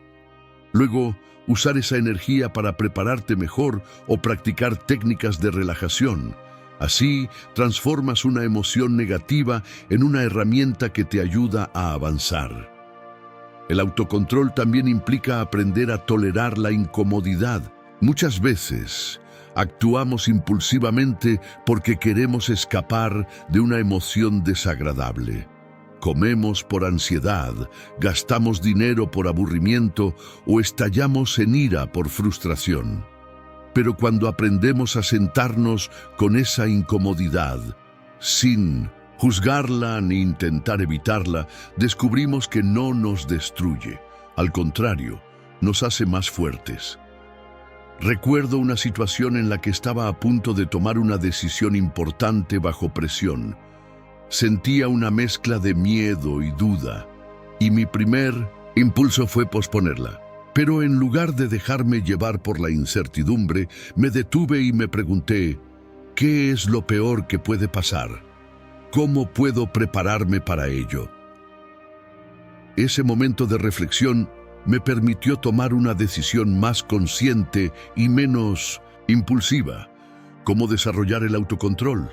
Luego, usar esa energía para prepararte mejor o practicar técnicas de relajación. Así, transformas una emoción negativa en una herramienta que te ayuda a avanzar. El autocontrol también implica aprender a tolerar la incomodidad. Muchas veces, actuamos impulsivamente porque queremos escapar de una emoción desagradable. Comemos por ansiedad, gastamos dinero por aburrimiento o estallamos en ira por frustración. Pero cuando aprendemos a sentarnos con esa incomodidad, sin juzgarla ni intentar evitarla, descubrimos que no nos destruye. Al contrario, nos hace más fuertes. Recuerdo una situación en la que estaba a punto de tomar una decisión importante bajo presión. Sentía una mezcla de miedo y duda, y mi primer impulso fue posponerla. Pero en lugar de dejarme llevar por la incertidumbre, me detuve y me pregunté, ¿qué es lo peor que puede pasar? ¿Cómo puedo prepararme para ello? Ese momento de reflexión me permitió tomar una decisión más consciente y menos impulsiva. ¿Cómo desarrollar el autocontrol?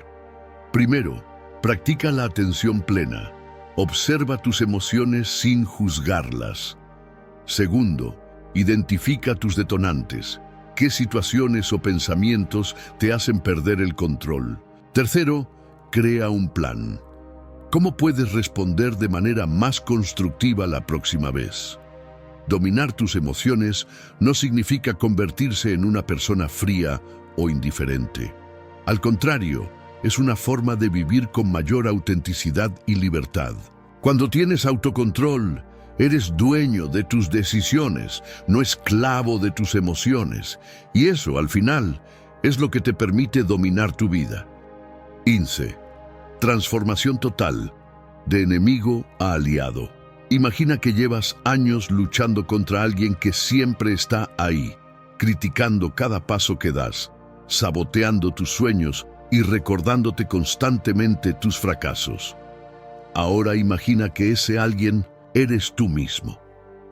Primero, practica la atención plena. Observa tus emociones sin juzgarlas. Segundo, identifica tus detonantes. ¿Qué situaciones o pensamientos te hacen perder el control? Tercero, crea un plan. ¿Cómo puedes responder de manera más constructiva la próxima vez? Dominar tus emociones no significa convertirse en una persona fría o indiferente. Al contrario, es una forma de vivir con mayor autenticidad y libertad. Cuando tienes autocontrol, eres dueño de tus decisiones, no esclavo de tus emociones. Y eso, al final, es lo que te permite dominar tu vida. 15. Transformación total, de enemigo a aliado. Imagina que llevas años luchando contra alguien que siempre está ahí, criticando cada paso que das, saboteando tus sueños y recordándote constantemente tus fracasos. Ahora imagina que ese alguien eres tú mismo.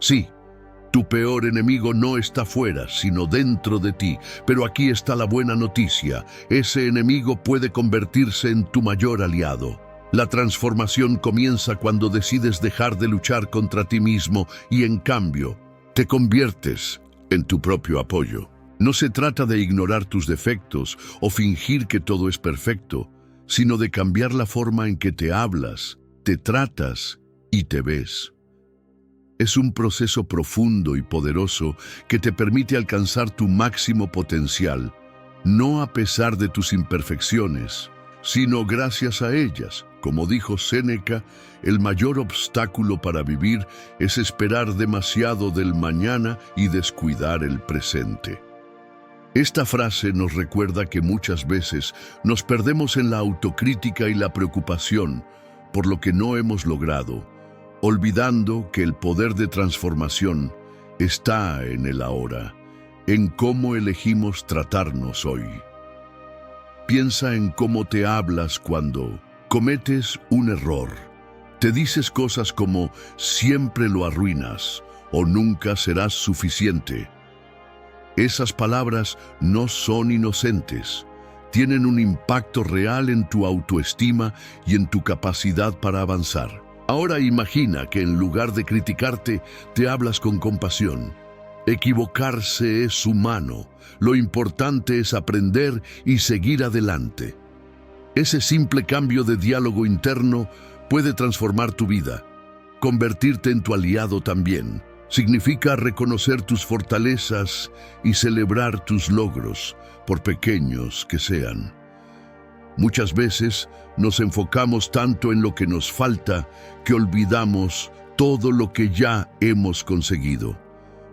Sí, tu peor enemigo no está fuera, sino dentro de ti. Pero aquí está la buena noticia. Ese enemigo puede convertirse en tu mayor aliado. La transformación comienza cuando decides dejar de luchar contra ti mismo y, en cambio, te conviertes en tu propio apoyo. No se trata de ignorar tus defectos o fingir que todo es perfecto, sino de cambiar la forma en que te hablas, te tratas y te ves. Es un proceso profundo y poderoso que te permite alcanzar tu máximo potencial, no a pesar de tus imperfecciones, sino gracias a ellas. Como dijo Séneca, el mayor obstáculo para vivir es esperar demasiado del mañana y descuidar el presente. Esta frase nos recuerda que muchas veces nos perdemos en la autocrítica y la preocupación por lo que no hemos logrado, olvidando que el poder de transformación está en el ahora, en cómo elegimos tratarnos hoy. Piensa en cómo te hablas cuando cometes un error. Te dices cosas como siempre lo arruinas o nunca serás suficiente. Esas palabras no son inocentes. Tienen un impacto real en tu autoestima y en tu capacidad para avanzar. Ahora imagina que en lugar de criticarte, te hablas con compasión. Equivocarse es humano. Lo importante es aprender y seguir adelante. Ese simple cambio de diálogo interno puede transformar tu vida, convertirte en tu aliado también. Significa reconocer tus fortalezas y celebrar tus logros, por pequeños que sean. Muchas veces nos enfocamos tanto en lo que nos falta que olvidamos todo lo que ya hemos conseguido.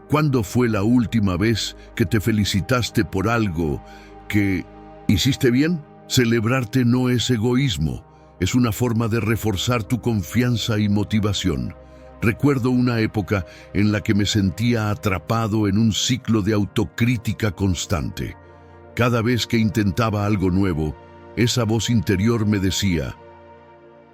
¿Cuándo fue la última vez que te felicitaste por algo que hiciste bien? Celebrarte no es egoísmo, es una forma de reforzar tu confianza y motivación. Recuerdo una época en la que me sentía atrapado en un ciclo de autocrítica constante. Cada vez que intentaba algo nuevo, esa voz interior me decía,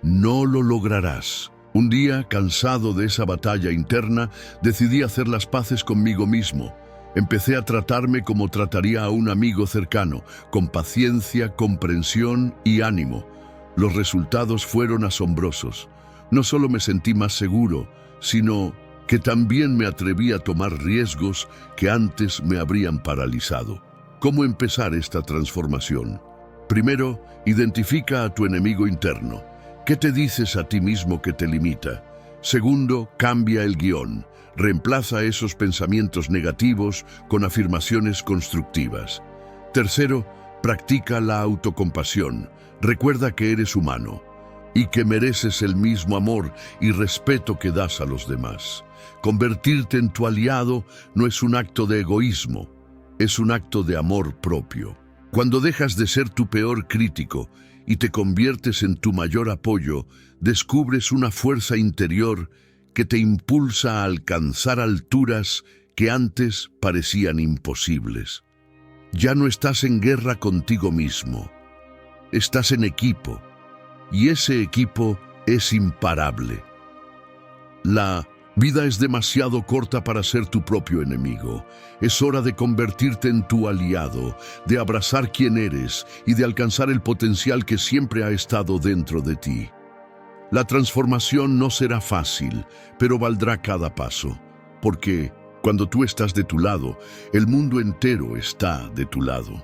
no lo lograrás. Un día, cansado de esa batalla interna, decidí hacer las paces conmigo mismo. Empecé a tratarme como trataría a un amigo cercano, con paciencia, comprensión y ánimo. Los resultados fueron asombrosos. No solo me sentí más seguro, sino que también me atreví a tomar riesgos que antes me habrían paralizado. ¿Cómo empezar esta transformación? Primero, identifica a tu enemigo interno. ¿Qué te dices a ti mismo que te limita? Segundo, cambia el guión. Reemplaza esos pensamientos negativos con afirmaciones constructivas. Tercero, practica la autocompasión. Recuerda que eres humano y que mereces el mismo amor y respeto que das a los demás. Convertirte en tu aliado no es un acto de egoísmo, es un acto de amor propio. Cuando dejas de ser tu peor crítico y te conviertes en tu mayor apoyo, descubres una fuerza interior que te impulsa a alcanzar alturas que antes parecían imposibles. Ya no estás en guerra contigo mismo, estás en equipo, y ese equipo es imparable. La vida es demasiado corta para ser tu propio enemigo. Es hora de convertirte en tu aliado, de abrazar quién eres y de alcanzar el potencial que siempre ha estado dentro de ti. La transformación no será fácil, pero valdrá cada paso, porque cuando tú estás de tu lado, el mundo entero está de tu lado.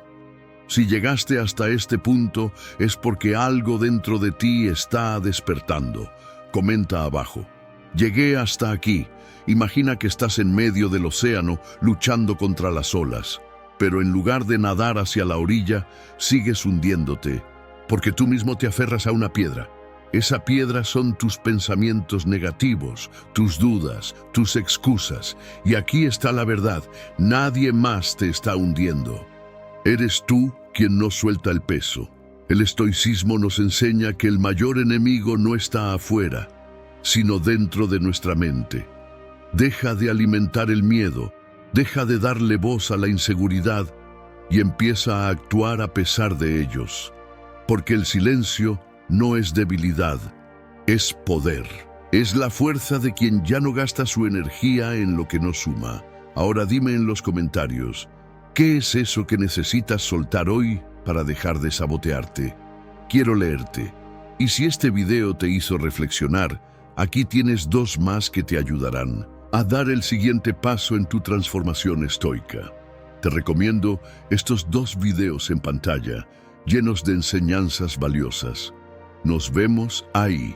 Si llegaste hasta este punto, es porque algo dentro de ti está despertando. Comenta abajo. Llegué hasta aquí. Imagina que estás en medio del océano luchando contra las olas, pero en lugar de nadar hacia la orilla, sigues hundiéndote, porque tú mismo te aferras a una piedra. Esa piedra son tus pensamientos negativos, tus dudas, tus excusas. Y aquí está la verdad, nadie más te está hundiendo. Eres tú quien no suelta el peso. El estoicismo nos enseña que el mayor enemigo no está afuera, sino dentro de nuestra mente. Deja de alimentar el miedo, deja de darle voz a la inseguridad y empieza a actuar a pesar de ellos. Porque el silencio no es debilidad, es poder. Es la fuerza de quien ya no gasta su energía en lo que no suma. Ahora dime en los comentarios, ¿qué es eso que necesitas soltar hoy para dejar de sabotearte? Quiero leerte. Y si este video te hizo reflexionar, aquí tienes 2 más que te ayudarán a dar el siguiente paso en tu transformación estoica. Te recomiendo estos 2 videos en pantalla, llenos de enseñanzas valiosas. Nos vemos ahí.